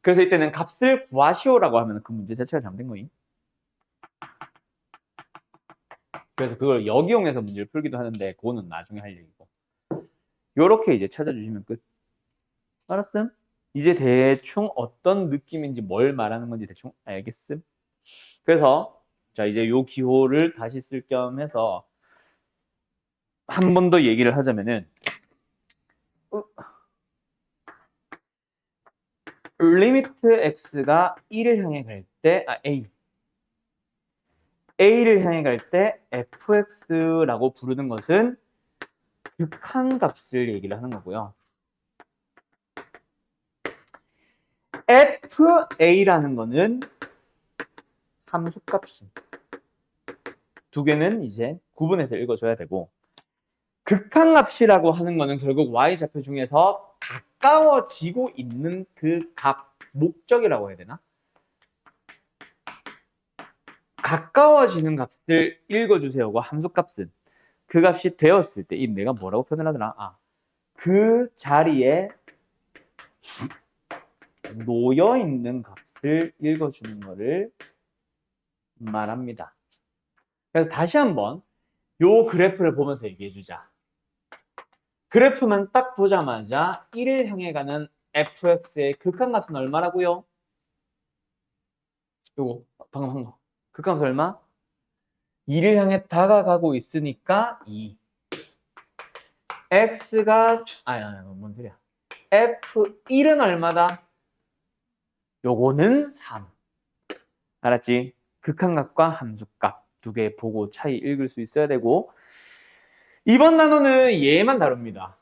그래서 이때는 값을 구하시오라고 하면 그 문제 자체가 잘못된 거임. 그래서 그걸 역이용해서 문제를 풀기도 하는데 그거는 나중에 할 얘기고. 요렇게 이제 찾아주시면 끝. 알았음? 이제 대충 어떤 느낌인지 뭘 말하는 건지 대충 알겠음? 그래서 자 이제 요 기호를 다시 쓸 겸 해서 한 번 더 얘기를 하자면은 리미트 x가 1을 향해 갈 때 a를 향해 갈 때 fx라고 부르는 것은 극한 값을 얘기를 하는 거고요. fa라는 거는 함수값이 두 개는 이제 구분해서 읽어줘야 되고, 극한값이라고 하는 거는 결국 y좌표 중에서 가까워지고 있는 그 값, 목적이라고 해야 되나? 가까워지는 값을 읽어주세요고 함수값은 그 값이 되었을 때, 이 내가 뭐라고 표현을 하더라? 그 자리에 놓여 있는 값을 읽어주는 것을 말합니다. 그래서 다시 한번 요 그래프를 보면서 얘기해 주자. 그래프만 딱 보자마자 1을 향해 가는 fx의 극한값은 얼마라고요? 요거 방금 한 거. 극한값 얼마? 2를 향해 다가가고 있으니까 2. x가 뭔 소리야? f1은 얼마다? 요거는 3. 알았지? 극한값과 함수값 두 개 보고 차이 읽을 수 있어야 되고, 이번 단어는 얘만 다룹니다.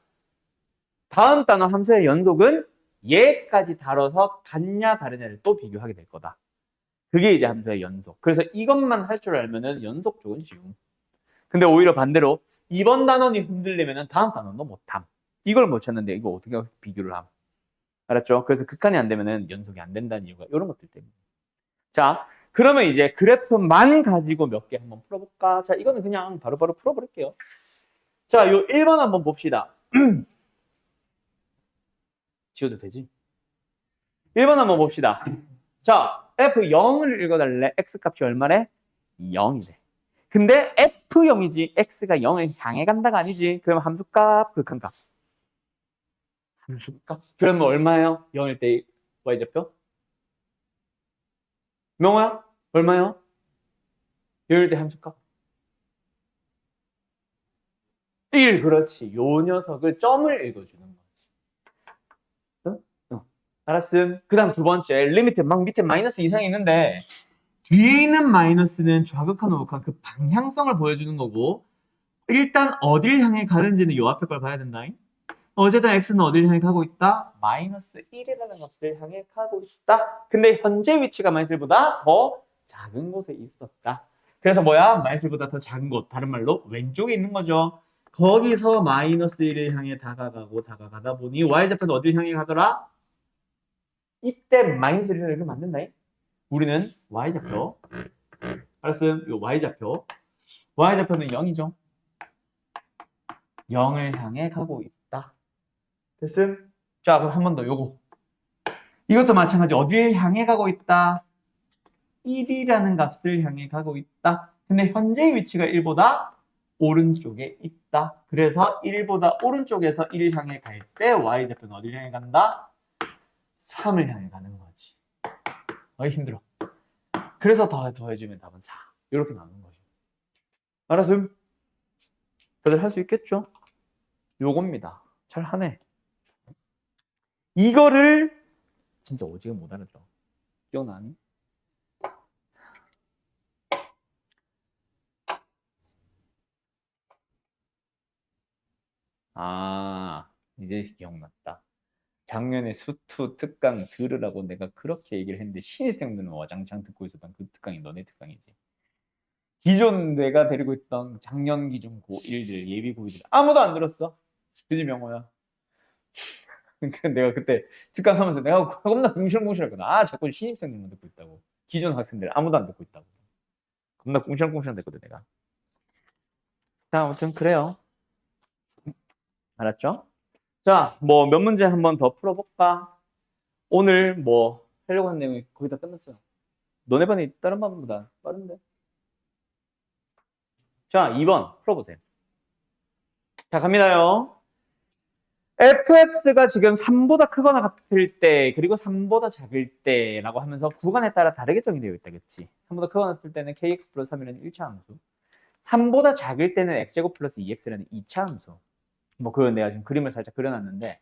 다음 단어 함수의 연속은 얘까지 다뤄서 같냐 다르냐를 또 비교하게 될 거다. 그게 이제 함수의 연속. 그래서 이것만 할 줄 알면은 연속 쪽은 쉬움. 근데 오히려 반대로 이번 단원이 흔들리면은 다음 단원도 못함. 이걸 못 찾는데 이거 어떻게 비교를 함? 알았죠? 그래서 극한이 안 되면은 연속이 안 된다는 이유가 이런 것들 때문에. 자, 그러면 이제 그래프만 가지고 몇 개 한번 풀어볼까? 자, 이거는 그냥 바로바로 풀어버릴게요. 자, 요 1번 한번 봅시다. 지워도 되지? 1번 한번 봅시다. 자, F0을 읽어달래. X값이 얼마래? 0이래. 근데 F0이지 X가 0을 향해 간다가 아니지. 그럼 함수값, 극한값. 함수값? 그러면 얼마예요? 0일 때 Y좌표? 명호야? 얼마요? 0일 때 함수값? 1, 그렇지. 요 녀석을 점을 읽어주는 거지. 알았음. 그 다음 두 번째, 리미트 막 밑에 마이너스 이상이 있는데 뒤에 있는 마이너스는 좌극한 우극한 그 방향성을 보여주는 거고, 일단 어딜 향해 가는지는 요 앞에 걸 봐야 된다. 어쨌든 x는 어딜 향해 가고 있다? 마이너스 1이라는 값을 향해 가고 있다. 근데 현재 위치가 마이너스보다 더 작은 곳에 있었다. 그래서 뭐야? 마이너스보다 더 작은 곳. 다른 말로 왼쪽에 있는 거죠. 거기서 마이너스 1을 향해 다가가다 보니 y좌표는 어딜 향해 가더라? 이때 마이너스 1을 이렇게 만든다. 우리는 y좌표. 알았음? 요 y좌표. y좌표는 0이죠. 0을 향해 가고 있다. 됐음? 자, 그럼 한 번 더 요거. 이것도 마찬가지. 어디를 향해 가고 있다? 1이라는 값을 향해 가고 있다. 근데 현재 위치가 1보다 오른쪽에 있다. 그래서 1보다 오른쪽에서 1을 향해 갈 때 y좌표는 어디를 향해 간다? 3을 향해 가는 거지. 힘들어. 그래서 더해주면 답은 4. 이렇게 나오는 거죠. 알았음? 다들 할 수 있겠죠? 요겁니다. 잘 하네. 이거를 진짜 오지게 못 알았다. 기억나니? 아, 이제 기억났다. 작년에 수투 특강 들으라고 내가 그렇게 얘기를 했는데 신입생들은 와장창 듣고 있었던 그 특강이 너네 특강이지. 기존 내가 데리고 있던 작년 기준 고1들 예비 고1들 아무도 안 들었어. 그지 명호야. 그러니까 내가 그때 특강하면서 내가 겁나 궁시렁궁시렁했거든. 아 자꾸 신입생들만 듣고 있다고. 기존 학생들 아무도 안 듣고 있다고. 겁나 궁시렁궁시렁 됐거든 내가. 자 아무튼 그래요. 알았죠? 자 뭐 몇 문제 한번 더 풀어볼까? 오늘 뭐 하려고 한 내용이 거의 다 끝났어요. 너네 반이 다른 반보다 빠른데? 자 2번 풀어보세요. 자 갑니다요. fx가 지금 3보다 크거나 같을 때 그리고 3보다 작을 때라고 하면서 구간에 따라 다르게 정의되어 있다. 그치? 3보다 크거나 같을 때는 kx 플러스 3이라는 1차 함수 3보다 작을 때는 x제곱 플러스 2x라는 2차 함수 뭐 그건 내가 지금 그림을 살짝 그려놨는데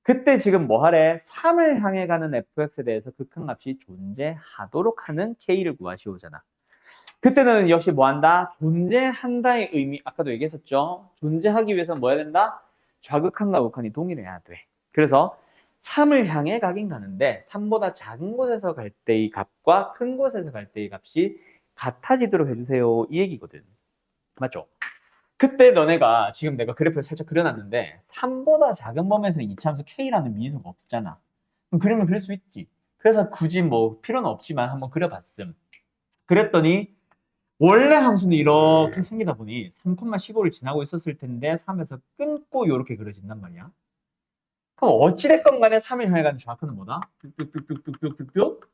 그때 지금 뭐 하래? 3을 향해 가는 fx에 대해서 극한값이 존재하도록 하는 k를 구하시오잖아. 그때는 역시 뭐 한다? 존재한다의 의미, 아까도 얘기했었죠? 존재하기 위해서 뭐 해야 된다? 좌극한과 우극한이 동일해야 돼. 그래서 3을 향해 가긴 가는데 3보다 작은 곳에서 갈 때의 값과 큰 곳에서 갈 때의 값이 같아지도록 해주세요. 이 얘기거든. 맞죠? 그때 너네가 지금 내가 그래프를 살짝 그려놨는데 3보다 작은 범위에서 이차함수 k라는 미수가 없잖아. 그럼 그림을 그릴 수 있지. 그래서 굳이 뭐 필요는 없지만 한번 그려봤음. 그랬더니 원래 함수는 이렇게 생기다 보니 3,15를 지나고 있었을 텐데 3에서 끊고 이렇게 그려진단 말이야. 그럼 어찌됐건 간에 3을 향해 가는 좌표는 뭐다? 뚝뚝뚝뚝뚝뚝뚝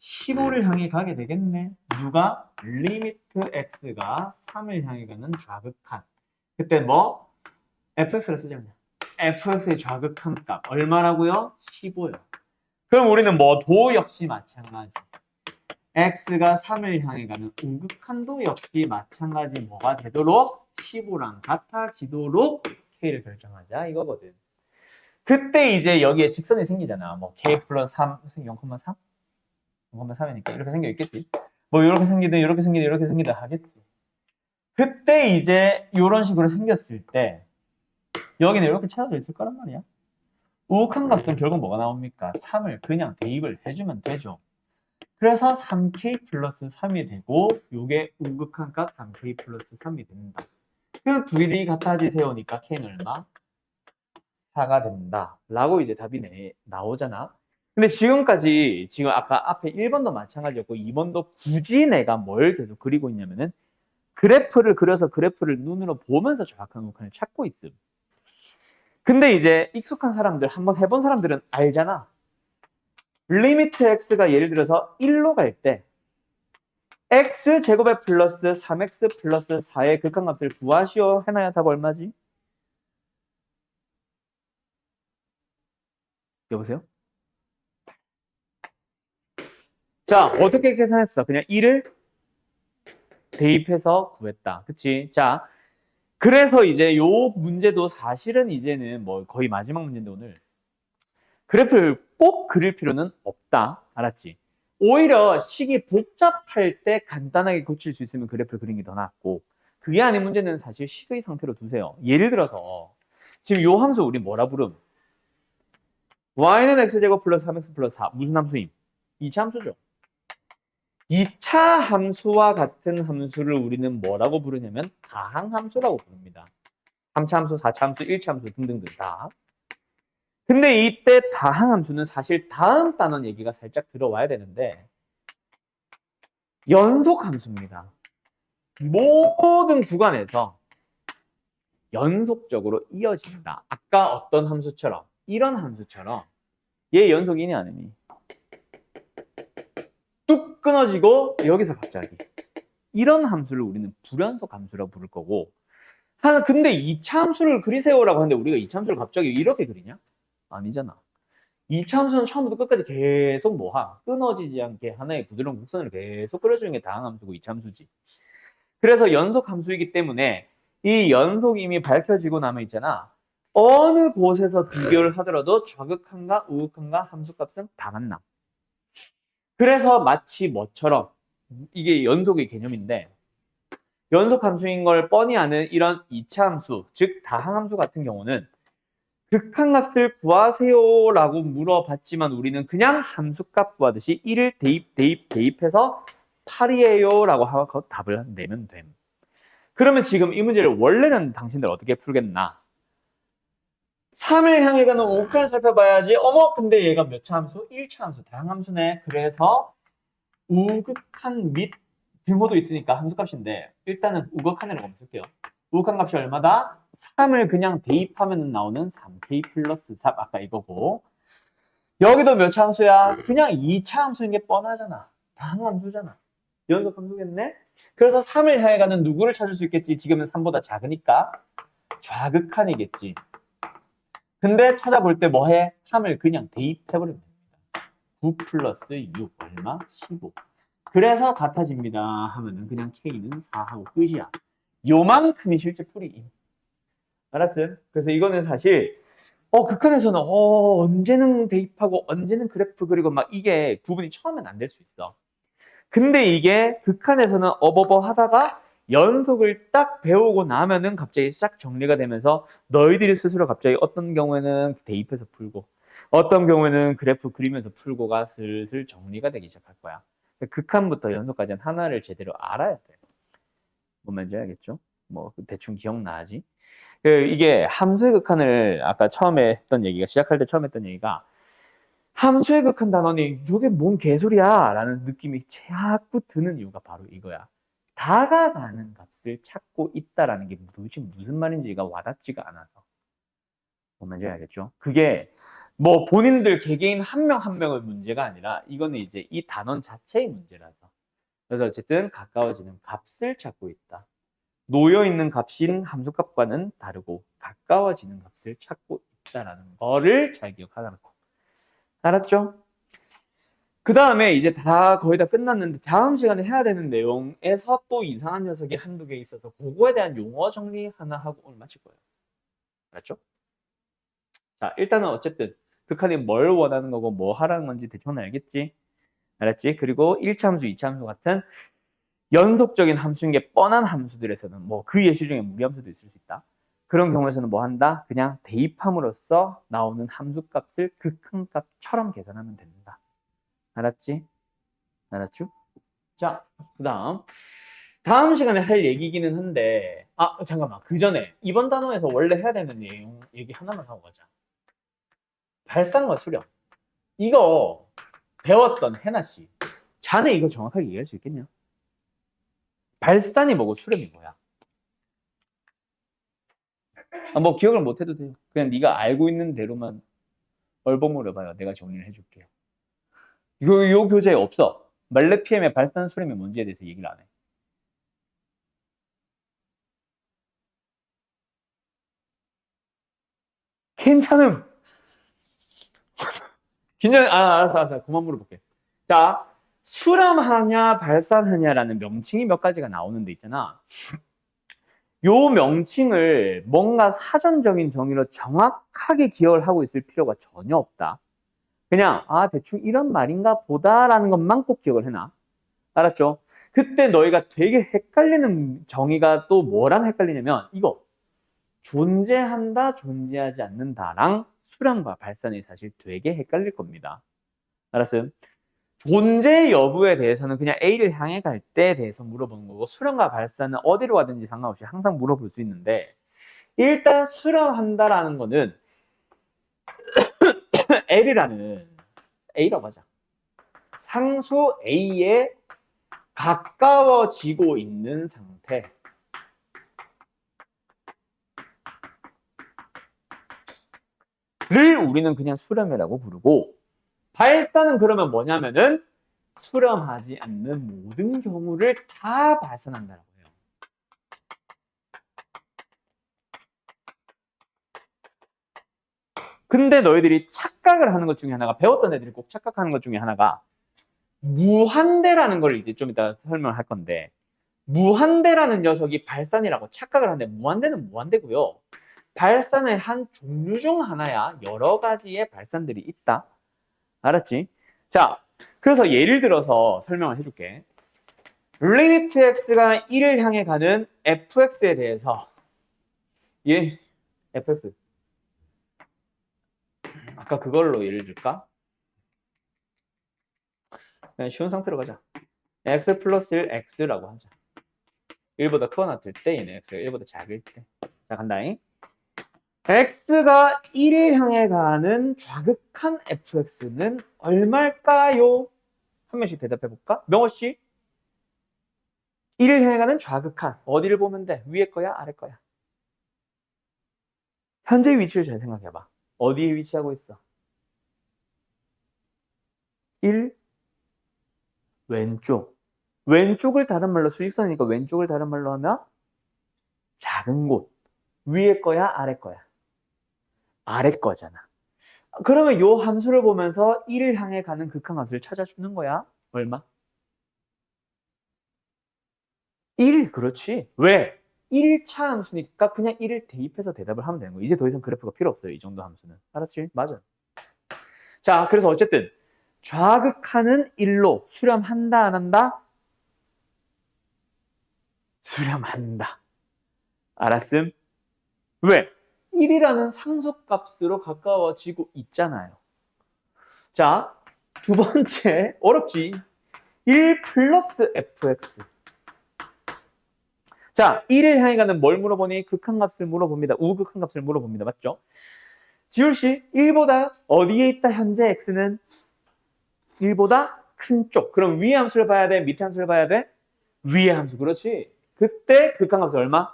15를 향해 가게 되겠네. 누가? 리미트 x가 3을 향해 가는 좌극한. 그때 뭐? fx를 쓰자 그냥. fx의 좌극한 값 얼마라고요? 15요. 그럼 우리는 뭐 도 역시 마찬가지. x가 3을 향해 가는 우극한도 역시 마찬가지 뭐가 되도록 15랑 같아지도록 k를 결정하자 이거거든. 그때 이제 여기에 직선이 생기잖아. 뭐 k 플러스 3, 0,3? 0,3이니까 이렇게 생겨 있겠지. 뭐 이렇게 생기든 이렇게 생기든 이렇게 생기든 하겠지. 그때 이제 이런 식으로 생겼을 때 여기는 이렇게 찾아져 있을 거란 말이야. 우극한 값은 결국 뭐가 나옵니까? 3을 그냥 대입을 해주면 되죠. 그래서 3k 플러스 3이 되고 요게 우극한 값 3k 플러스 3이 된다. 그럼 두 일이 같아지세요니까 k는 얼마? 4가 된다. 라고 이제 답이 나오잖아. 근데 지금까지 지금 아까 앞에 1번도 마찬가지였고 2번도 굳이 내가 뭘 계속 그리고 있냐면은 그래프를 그려서 그래프를 눈으로 보면서 정확한 우극한을 찾고 있음. 근데 이제 익숙한 사람들 한번 해본 사람들은 알잖아. 리미트 x가 예를 들어서 1로 갈 때 x제곱에 플러스 3x 플러스 4의 극한값을 구하시오 해놔야 답 얼마지? 여보세요? 자 어떻게 계산했어? 그냥 1을 대입해서 구했다. 그치? 자 그래서 이제 요 문제도 사실은 이제는 뭐 거의 마지막 문제인데 오늘 그래프를 꼭 그릴 필요는 없다. 알았지? 오히려 식이 복잡할 때 간단하게 고칠 수 있으면 그래프를 그리는 게 더 낫고 그게 아닌 문제는 사실 식의 상태로 두세요. 예를 들어서 지금 요 함수 우리 뭐라 부름? y는 x제곱 플러스 3x 플러스 4 무슨 함수임? 2차 함수죠. 2차 함수와 같은 함수를 우리는 뭐라고 부르냐면 다항함수라고 부릅니다. 3차 함수, 4차 함수, 1차 함수 등등등 다. 근데 이때 다항함수는 사실 다음 단원 얘기가 살짝 들어와야 되는데 연속함수입니다. 모든 구간에서 연속적으로 이어진다. 아까 어떤 함수처럼 이런 함수처럼 얘 연속이니 아니니? 뚝 끊어지고 여기서 갑자기 이런 함수를 우리는 불연속 함수라고 부를 거고 근데 2차 함수를 그리세요라고 하는데 우리가 2차 함수를 갑자기 이렇게 그리냐? 아니잖아. 2차 함수는 처음부터 끝까지 계속 뭐하? 끊어지지 않게 하나의 부드러운 곡선을 계속 그려주는 게 다항함수고 2차 함수지. 그래서 연속 함수이기 때문에 이 연속임이 밝혀지고 나면 있잖아. 어느 곳에서 비교를 하더라도 좌극한과 우극한과 함수값은 다 만나. 그래서 마치 뭐처럼 이게 연속의 개념인데 연속 함수인 걸 뻔히 아는 이런 2차 함수, 즉 다항함수 같은 경우는 극한값을 구하세요라고 물어봤지만 우리는 그냥 함수값 구하듯이 1을 대입해서 8이에요라고 하고 답을 내면 됨. 그러면 지금 이 문제를 원래는 당신들 어떻게 풀겠나? 3을 향해 가는 우극한을 살펴봐야지. 어머, 근데 얘가 몇 차 함수? 1차 함수, 다항함수네. 그래서 우극한 및 등호도 있으니까 함수값인데 일단은 우극한을 검색해요. 우극한 값이 얼마다? 3을 그냥 대입하면 나오는 3k 플러스 3 아까 이거고 여기도 몇 차 함수야? 그냥 2차 함수인 게 뻔하잖아. 다항함수잖아. 연속 함수겠네? 그래서 3을 향해 가는 누구를 찾을 수 있겠지? 지금은 3보다 작으니까 좌극한이겠지. 근데 찾아볼 때 뭐해? 3을 그냥 대입해버리면 됩니다. 9 플러스 6 얼마? 15. 그래서 같아집니다 하면은 그냥 K는 4하고 끝이야. 요만큼이 실제 풀이임. 알았어요? 그래서 이거는 사실 극한에서는 언제는 대입하고 언제는 그래프 그리고 막 이게 구분이 처음엔 안 될 수 있어. 근데 이게 극한에서는 어버버 하다가 연속을 딱 배우고 나면은 갑자기 싹 정리가 되면서 너희들이 스스로 갑자기 어떤 경우에는 대입해서 풀고 어떤 경우에는 그래프 그리면서 풀고가 슬슬 정리가 되기 시작할 거야. 극한부터 연속까지는 하나를 제대로 알아야 돼. 뭔 말인지 알겠죠? 뭐 대충 기억나지? 이게 함수의 극한을 아까 처음에 했던 얘기가 시작할 때 처음 했던 얘기가 함수의 극한 단원이 이게 뭔 개소리야 라는 느낌이 자꾸 드는 이유가 바로 이거야. 다가가는 값을 찾고 있다라는 게 도대체 무슨 말인지가 와닿지가 않아서. 뭔지 알겠죠? 그게 뭐 본인들 개개인 한 명 한 명의 문제가 아니라 이거는 이제 이 단원 자체의 문제라서. 그래서 어쨌든 가까워지는 값을 찾고 있다. 놓여있는 값인 함수값과는 다르고 가까워지는 값을 찾고 있다라는 거를 잘 기억하라는 거. 알았죠? 그 다음에 이제 다 거의 다 끝났는데 다음 시간에 해야 되는 내용에서 또 이상한 녀석이 한두 개 있어서 그거에 대한 용어 정리 하나 하고 오늘 마칠 거예요. 알았죠? 자, 일단은 어쨌든 극한이 뭘 원하는 거고 뭐 하라는 건지 대충 알겠지? 알았지? 그리고 1차 함수, 2차 함수 같은 연속적인 함수인 게 뻔한 함수들에서는 뭐 그 예시 중에 무리함수도 있을 수 있다. 그런 경우에서는 뭐 한다? 그냥 대입함으로써 나오는 함수값을 극한값처럼 계산하면 된다. 알았지? 알았죠? 자, 다음 시간에 할 얘기기는 한데 잠깐만 그 전에 이번 단원에서 원래 해야 되는 내용 얘기 하나만 하고 가자. 발산과 수렴 이거 배웠던 해나씨 자네 이거 정확하게 이해할 수 있겠냐? 발산이 뭐고 수렴이 뭐야? 뭐 기억을 못 해도 돼요. 그냥 네가 알고 있는 대로만 얼버무려봐요. 내가 정리를 해줄게요. 요 교재에 없어. 말레피엠의 발산 수렴이 뭔지에 대해서 얘기를 안 해. 괜찮음. 긴장, 알았어. 그만 물어볼게. 자, 수렴하냐, 발산하냐라는 명칭이 몇 가지가 나오는 데 있잖아. 요 명칭을 뭔가 사전적인 정의로 정확하게 기억을 하고 있을 필요가 전혀 없다. 그냥, 대충 이런 말인가 보다라는 것만 꼭 기억을 해놔. 알았죠? 그때 너희가 되게 헷갈리는 정의가 또 뭐랑 헷갈리냐면, 이거. 존재한다, 존재하지 않는다랑 수렴과 발산이 사실 되게 헷갈릴 겁니다. 알았어요? 존재 여부에 대해서는 그냥 A를 향해 갈 때에 대해서 물어보는 거고 수렴과 발산은 어디로 가든지 상관없이 항상 물어볼 수 있는데 일단 수렴한다라는 거는 L이라는 A라고 하자. 상수 A에 가까워지고 있는 상태를 우리는 그냥 수렴이라고 부르고 발산은 그러면 뭐냐면은 수렴하지 않는 모든 경우를 다 발산한다라고 해요. 근데 너희들이 착각을 하는 것 중에 하나가 배웠던 애들이 꼭 착각하는 것 중에 하나가 무한대라는 걸 이제 좀 이따 설명을 할 건데 무한대라는 녀석이 발산이라고 착각을 하는데 무한대는 무한대고요. 발산의 한 종류 중 하나야. 여러 가지의 발산들이 있다. 알았지? 자, 그래서 예를 들어서 설명을 해줄게. 리미트 x가 1을 향해 가는 fx에 대해서 fx 아까 그걸로 예를 들까? 그냥 쉬운 상태로 가자. x 플러스 1 x라고 하자. 1보다 크거나 같을 때 얘는 x가 1보다 작을 때. 자, 간다잉. x가 1을 향해 가는 좌극한 fx는 얼마일까요? 한 명씩 대답해 볼까? 명호 씨. 1을 향해 가는 좌극한 어디를 보면 돼? 위에 거야? 아래 거야? 현재 위치를 잘 생각해 봐. 어디에 위치하고 있어? 1 왼쪽. 왼쪽을 다른 말로 수직선이니까 왼쪽을 다른 말로 하면 작은 곳. 위에 거야? 아래 거야? 아래 거잖아. 그러면 요 함수를 보면서 1을 향해 가는 극한함수를 찾아주는 거야. 얼마? 1. 그렇지. 왜? 1차 함수니까 그냥 1을 대입해서 대답을 하면 되는 거야. 이제 더 이상 그래프가 필요 없어요. 이 정도 함수는. 알았지? 맞아. 자, 그래서 어쨌든 좌극하는 1로 수렴한다, 안 한다? 수렴한다. 알았음? 왜? 1이라는 상수값으로 가까워지고 있잖아요. 자, 두 번째, 어렵지? 1 플러스 fx. 자, 1을 향해 가는 뭘 물어보니? 극한값을 물어봅니다. 우극한값을 물어봅니다. 맞죠? 지울씨, 1보다 어디에 있다 현재 x는? 1보다 큰 쪽. 그럼 위의 함수를 봐야 돼? 밑에 함수를 봐야 돼? 위의 함수. 그렇지? 그때 극한값이 얼마?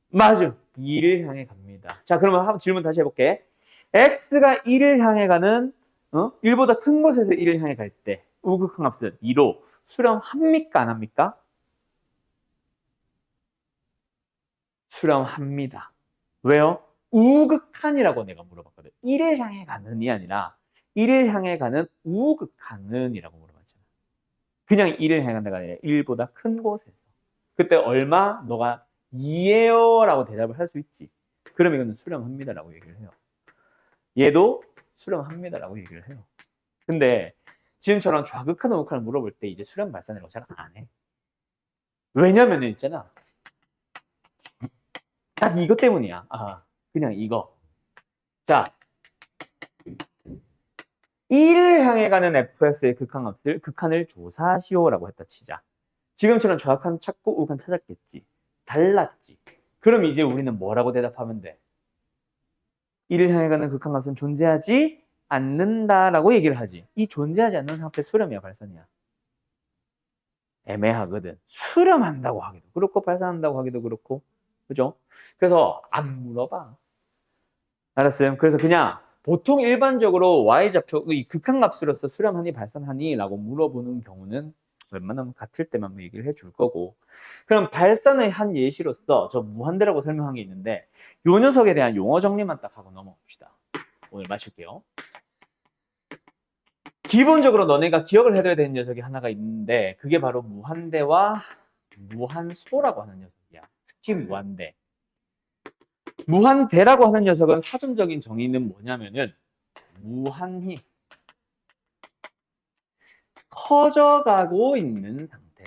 맞아. 2를 향해 갑니다. 자, 그러면 한번 질문 다시 해볼게. x가 1을 향해 가는 1보다 큰 곳에서 1을 향해 갈 때 우극한값은 2로 수렴합니까? 안 합니까? 수렴합니다. 왜요? 우극한이라고 내가 물어봤거든. 1을 향해 가는이 아니라 1을 향해 가는 우극한은이라고 물어봤잖아. 그냥 1을 향해 간다가 아니라 1보다 큰 곳에서. 그때 얼마? 너가 2예요 라고 대답을 할 수 있지. 그럼 이거는 수렴합니다 라고 얘기를 해요. 얘도 수렴합니다 라고 얘기를 해요. 근데 지금처럼 좌극한 우극한을 물어볼 때 이제 수렴 발산이라고 잘 안 해. 왜냐면 있잖아. 딱 이것 때문이야. 그냥 이거. 자, 1을 향해 가는 fx의 극한을 조사하시오라고 했다 치자. 지금처럼 좌극한 찾고 우극한 찾았겠지. 달랐지. 그럼 이제 우리는 뭐라고 대답하면 돼? 1을 향해 가는 극한값은 존재하지 않는다라고 얘기를 하지. 이 존재하지 않는 상태 수렴이야, 발산이야. 애매하거든. 수렴한다고 하기도 그렇고 발산한다고 하기도 그렇고. 그죠? 그래서 안 물어봐. 알았어요? 그래서 그냥 보통 일반적으로 y좌표의 극한값으로서 수렴하니 발산하니 라고 물어보는 경우는 웬만하면 같을 때만 얘기를 해줄 거고. 그럼 발산의 한 예시로서 저 무한대라고 설명한 게 있는데 요 녀석에 대한 용어 정리만 딱 하고 넘어갑시다. 오늘 마칠게요. 기본적으로 너네가 기억을 해둬야 되는 녀석이 하나가 있는데 그게 바로 무한대와 무한소라고 하는 녀석이야. 특히 무한대. 무한대라고 하는 녀석은 사전적인 정의는 뭐냐면은 무한히 커져가고 있는 상태.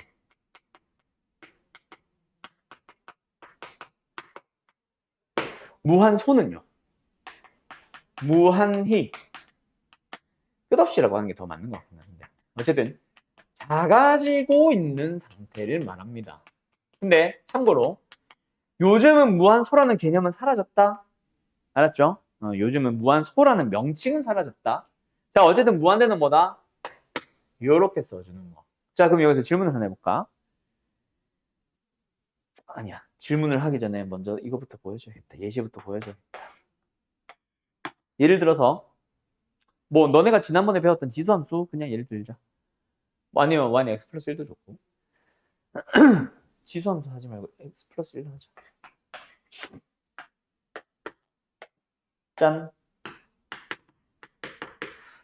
무한소는요. 무한히 끝없이라고 하는 게 더 맞는 것 같긴 한데 어쨌든 작아지고 있는 상태를 말합니다. 근데 참고로 요즘은 무한소라는 개념은 사라졌다. 알았죠? 요즘은 무한소라는 명칭은 사라졌다. 자, 어쨌든 무한대는 뭐다? 요렇게 써주는 거. 자, 그럼 여기서 질문을 하나 해볼까? 아니야. 질문을 하기 전에 먼저 이거부터 보여줘야겠다. 예시부터 보여줘야겠다. 예를 들어서 뭐 너네가 지난번에 배웠던 지수함수 그냥 예를 들자. 뭐 아니면 y는 x 플러스 1도 좋고 지수함수 하지 말고 x 플러스 1로 하자. 짠.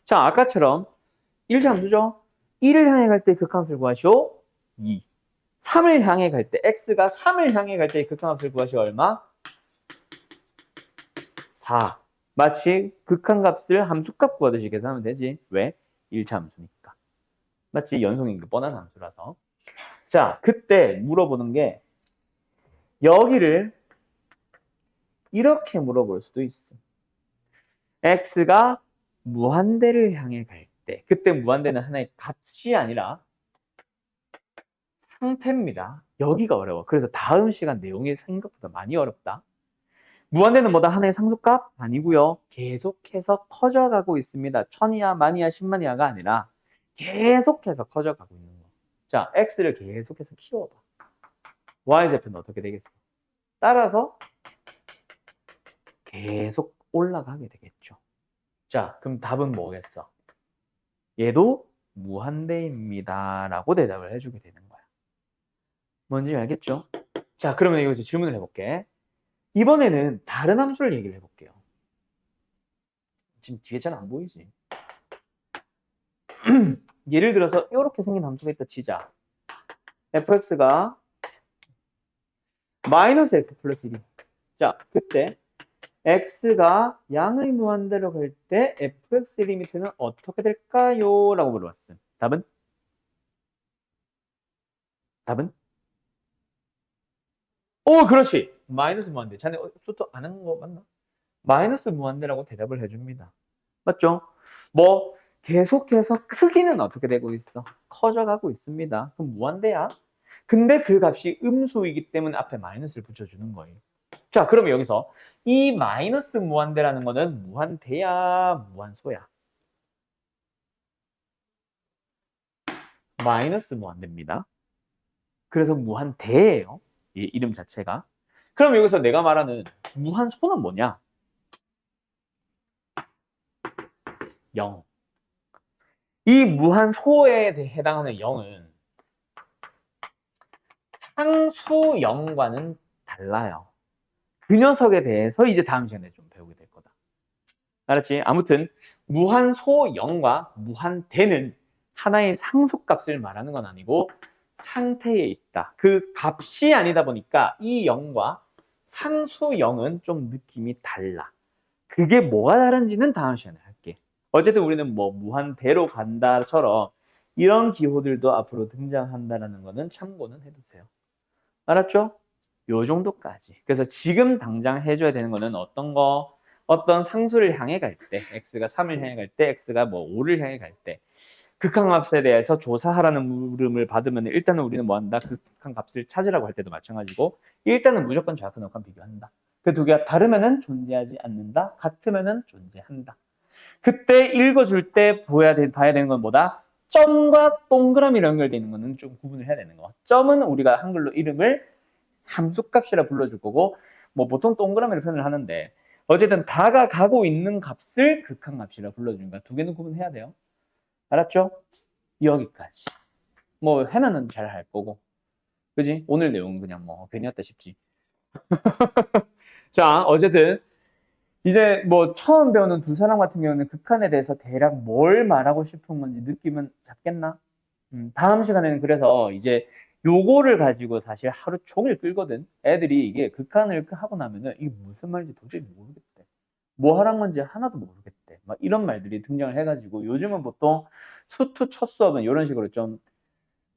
자, 아까처럼 1차 함수죠. 1을 향해 갈 때 극한값을 구하시오. 2. 3을 향해 갈 때 x가 3을 향해 갈 때 극한값을 구하시오. 얼마? 4. 마치 극한값을 함수값 구하듯이 계산하면 되지. 왜? 1차 함수니까. 맞지? 연속인 게 뻔한 함수라서. 자, 그때 물어보는 게 여기를 이렇게 물어볼 수도 있어. x가 무한대를 향해 갈 때, 그때 무한대는 하나의 값이 아니라 상태입니다. 여기가 어려워. 그래서 다음 시간 내용이 생각보다 많이 어렵다. 무한대는 뭐다? 하나의 상수값? 아니고요. 계속해서 커져가고 있습니다. 천이야, 만이야, 십만이야가 아니라 계속해서 커져가고 있는 거. 자, x를 계속해서 키워봐. y좌표는 어떻게 되겠어? 따라서 계속 올라가게 되겠죠. 자, 그럼 답은 뭐겠어? 얘도 무한대입니다. 라고 대답을 해주게 되는 거야. 뭔지 알겠죠? 자, 그러면 여기서 질문을 해볼게. 이번에는 다른 함수를 얘기를 해볼게요. 지금 뒤에 잘 안 보이지? 예를 들어서 이렇게 생긴 함수가 있다 치자. fx가 마이너스 x 플러스 1. 자, 그때 x가 양의 무한대로 갈 때 fx 리미트는 어떻게 될까요? 라고 물어봤음. 답은? 오, 그렇지. 마이너스 무한대. 자네 또 아는 거 맞나? 마이너스 무한대라고 대답을 해줍니다. 맞죠? 뭐 계속해서 크기는 어떻게 되고 있어? 커져가고 있습니다. 그럼 무한대야. 근데 그 값이 음수이기 때문에 앞에 마이너스를 붙여주는 거예요. 자, 그러면 여기서 이 마이너스 무한대라는 거는 무한대야, 무한소야? 마이너스 무한대입니다. 그래서 무한대예요. 이 이름 자체가. 그럼 여기서 내가 말하는 무한소는 뭐냐? 0. 이 무한소에 해당하는 0은 상수 0과는 달라요. 그 녀석에 대해서 이제 다음 시간에 좀 배우게 될 거다. 알았지? 아무튼 무한소 0과 무한대는 하나의 상수값을 말하는 건 아니고 상태에 있다. 그 값이 아니다 보니까 이 0과 상수 0은 좀 느낌이 달라. 그게 뭐가 다른지는 다음 시간에 할게. 어쨌든 우리는 뭐 무한대로 간다처럼 이런 기호들도 앞으로 등장한다는 거는 참고는 해두세요. 알았죠? 요 정도까지. 그래서 지금 당장 해줘야 되는 거는 어떤 거? 어떤 상수를 향해 갈 때, x가 3을 향해 갈 때, x가 뭐 5를 향해 갈 때, 극한값에 대해서 조사하라는 물음을 받으면 일단은 우리는 뭐 한다? 극한값을 찾으라고 할 때도 마찬가지고, 일단은 무조건 좌표 역한 비교한다. 그 두 개가 다르면은 존재하지 않는다. 같으면은 존재한다. 그때 읽어줄 때 봐야 되는 건 뭐다? 점과 동그라미로 연결되어 있는 거는 좀 구분을 해야 되는 거. 점은 우리가 한글로 이름을 함수값이라 불러줄 거고, 뭐 보통 동그라미로 표현을 하는데 어쨌든 다가가고 있는 값을 극한값이라 불러주니까 두 개는 구분해야 돼요. 알았죠? 여기까지. 뭐 해나는 잘 할 거고, 그지? 오늘 내용은 그냥 뭐 괜히 했다 싶지. 자, 어쨌든 이제 뭐 처음 배우는 두 사람 같은 경우는 극한에 대해서 대략 뭘 말하고 싶은 건지 느낌은 잡겠나? 다음 시간에는 그래서 이제 요거를 가지고 사실 하루 종일 끌거든. 애들이 이게 극한을 하고 나면은 이게 무슨 말인지 도저히 모르겠대. 뭐 하란 건지 하나도 모르겠대. 막 이런 말들이 등장을 해가지고 요즘은 보통 수투 첫 수업은 이런 식으로 좀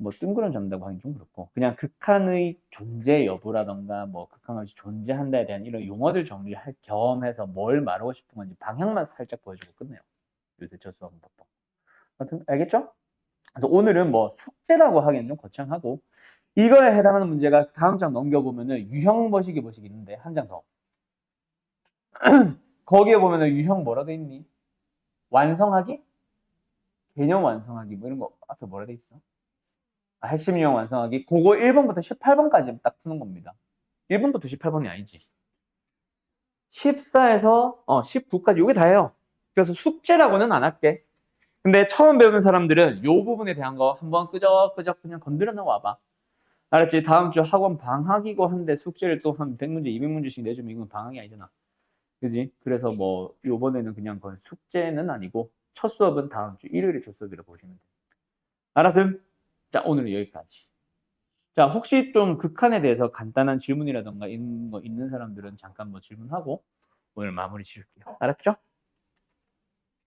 뭐 뜬구름 잡는다고 하긴 좀 그렇고 그냥 극한의 존재 여부라던가 뭐 극한값이 존재한다에 대한 이런 용어들 정리할 겸해서 뭘 말하고 싶은 건지 방향만 살짝 보여주고 끝내요. 요새 저 수업은 보통. 아무튼 알겠죠? 그래서 오늘은 뭐 숙제라고 하기엔 좀 거창하고 이거에 해당하는 문제가 다음 장 넘겨보면은 유형 머시기 있는데 한 장 더. 거기에 보면은 유형 뭐라 돼 있니? 완성하기? 개념 완성하기 뭐 이런 거 앞에 뭐라 돼 있어? 아, 핵심 유형 완성하기. 그거 1번부터 18번까지 딱 푸는 겁니다. 1번부터 18번이 아니지. 14에서 19까지 요게 다예요. 그래서 숙제라고는 안 할게. 근데 처음 배우는 사람들은 요 부분에 대한 거 한번 끄적끄적 그냥 건드려 놓아봐. 알았지? 다음 주 학원 방학이고 한데 숙제를 또 한 100문제, 200문제씩 내주면 이건 방학이 아니잖아. 그지? 그래서 뭐 요번에는 그냥 그건 숙제는 아니고 첫 수업은 다음 주 일요일에 첫 수업이라고 보시면 돼. 알았음? 자, 오늘은 여기까지. 자, 혹시 좀 극한에 대해서 간단한 질문이라던가 있는 사람들은 잠깐 뭐 질문하고 오늘 마무리 지을게요. 알았죠?